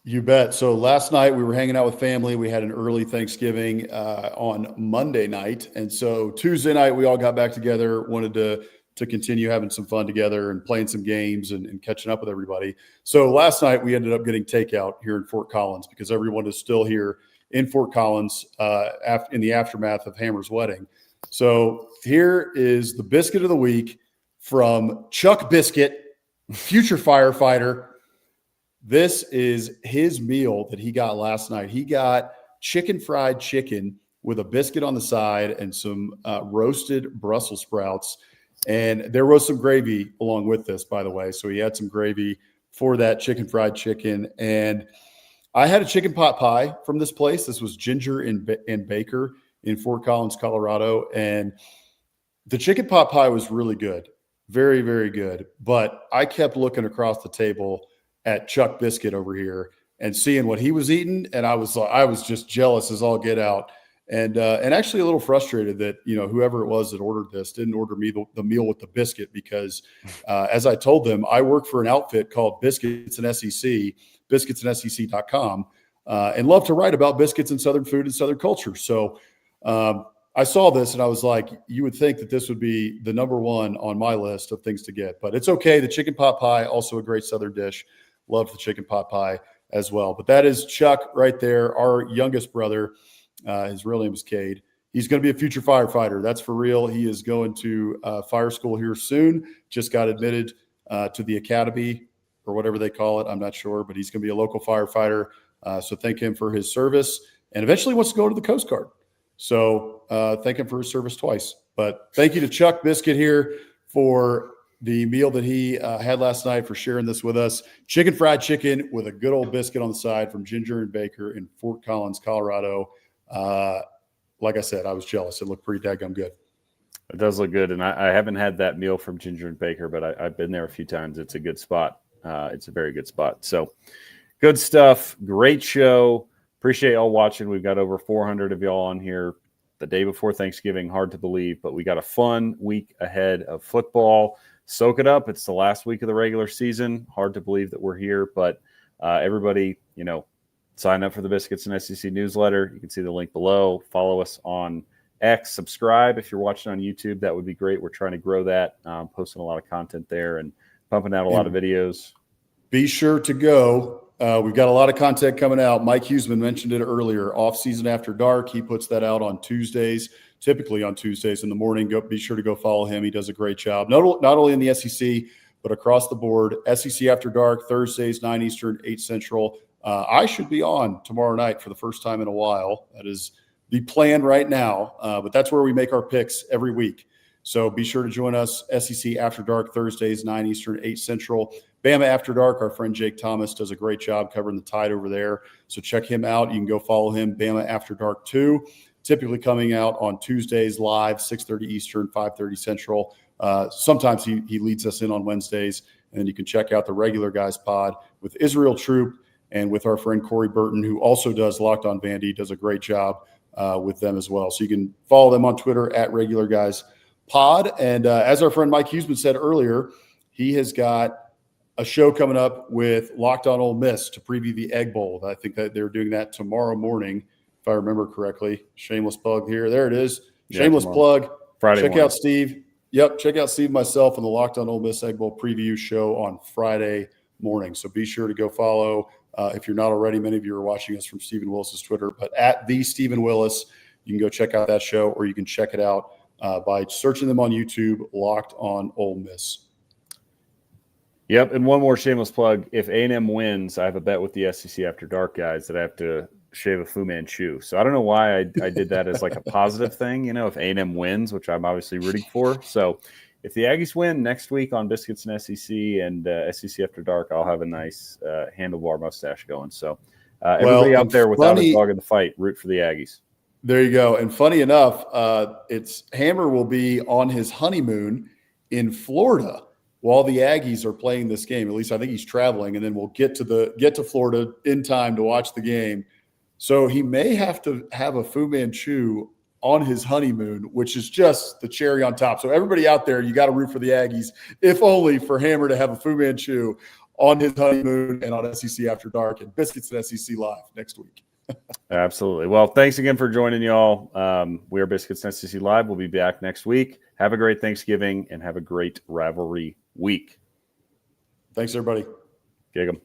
You bet. So last night we were hanging out with family. We had an early Thanksgiving on Monday night. And so Tuesday night, we all got back together, wanted to continue having some fun together and playing some games and catching up with everybody. So last night we ended up getting takeout here in Fort Collins because everyone is still here in Fort Collins in the aftermath of Hammer's wedding. So here is the Biscuit of the Week from Chuck Biscuit, future firefighter. This is his meal that he got last night. He got fried chicken with a biscuit on the side and some roasted Brussels sprouts. And there was some gravy along with this, by the way. So he had some gravy for that fried chicken. And I had a chicken pot pie from this place. This was Ginger and Baker in Fort Collins, Colorado. And the chicken pot pie was really good. Very, very good. But I kept looking across the table at Chuck Biscuit over here and seeing what he was eating, and I was just jealous as all get out, and actually a little frustrated that whoever it was that ordered this didn't order me the meal with the biscuit, because as I told them, I work for an outfit called Biscuits and SEC, biscuitsandsec.com, and love to write about biscuits and Southern food and Southern culture. So I saw this and I was like, you would think that this would be the number one on my list of things to get, but it's okay. The chicken pot pie, also a great Southern dish. Love the chicken pot pie as well. But that is Chuck right there, our youngest brother. His real name is Cade. He's going to be a future firefighter. That's for real. He is going to fire school here soon. Just got admitted to the academy or whatever they call it. I'm not sure, but he's going to be a local firefighter. So thank him for his service, and eventually wants to go to the Coast Guard. So thank him for his service twice. But thank you to Chuck Biscuit here for the meal that he had last night, for sharing this with us. Chicken fried chicken with a good old biscuit on the side from Ginger and Baker in Fort Collins, Colorado. Like I said, I was jealous. It looked pretty daggum good. It does look good. And I haven't had that meal from Ginger and Baker, but I've been there a few times. It's a good spot. It's a very good spot. So good stuff. Great show. Appreciate y'all watching. We've got over 400 of y'all on here the day before Thanksgiving. Hard to believe, but we got a fun week ahead of football. Soak it up. It's the last week of the regular season. Hard to believe that we're here, but everybody, sign up for the Biscuits and SEC newsletter. You can see the link below. Follow us on X. Subscribe if you're watching on YouTube. That would be great. We're trying to grow that. Posting a lot of content there and pumping out a lot of videos. Be sure to go. We've got a lot of content coming out. Mike Huseman mentioned it earlier. Off Season After Dark. He puts that out on Tuesdays, typically on Tuesdays in the morning. Be sure to go follow him. He does a great job, not only in the SEC, but across the board. SEC After Dark, Thursdays, 9 Eastern, 8 Central. I should be on tomorrow night for the first time in a while. That is the plan right now, but that's where we make our picks every week. So be sure to join us. SEC After Dark, Thursdays, 9 Eastern, 8 Central. Bama After Dark, our friend Jake Thomas does a great job covering the Tide over there. So check him out. You can go follow him. Bama After Dark 2, typically coming out on Tuesdays live, 6:30 Eastern, 5:30 Central. Sometimes he leads us in on Wednesdays. And then you can check out the Regular Guys pod with Israel Troop and with our friend Corey Burton, who also does Locked on Vandy, does a great job with them as well. So you can follow them on Twitter at Regular Guys Pod. And as our friend Mike Huseman said earlier, he has got a show coming up with Locked on Ole Miss to preview the Egg Bowl. I think that they're doing that tomorrow morning, if I remember correctly. Shameless plug here. There it is. Shameless plug. Friday Check morning. out Steve. Yep. Check out Steve and myself on the Locked on Ole Miss Egg Bowl preview show on Friday morning. So be sure to go follow. If you're not already, many of you are watching us from Stephen Willis's Twitter, but at the Stephen Willis, you can go check out that show, or you can check it out by searching them on YouTube, Locked on Ole Miss. Yep, and one more shameless plug. If A&M wins, I have a bet with the SEC After Dark guys that I have to shave a Fu Manchu. So I don't know why I did that as like a positive thing, if A&M wins, which I'm obviously rooting for. So if the Aggies win next week on Biscuits and SEC and SEC After Dark, I'll have a nice handlebar mustache going. So everybody out there without a dog in the fight, root for the Aggies. There you go. And funny enough, Hammer will be on his honeymoon in Florida while the Aggies are playing this game. At least I think he's traveling, and then we'll get to Florida in time to watch the game. So he may have to have a Fu Manchu on his honeymoon, which is just the cherry on top. So everybody out there, you got to root for the Aggies, if only for Hammer to have a Fu Manchu on his honeymoon and on SEC After Dark and Biscuits and SEC Live next week. Absolutely. Well, thanks again for joining y'all. We are Biscuits and SEC Live. We'll be back next week. Have a great Thanksgiving and have a great rivalry week. Thanks, everybody. Gig 'em.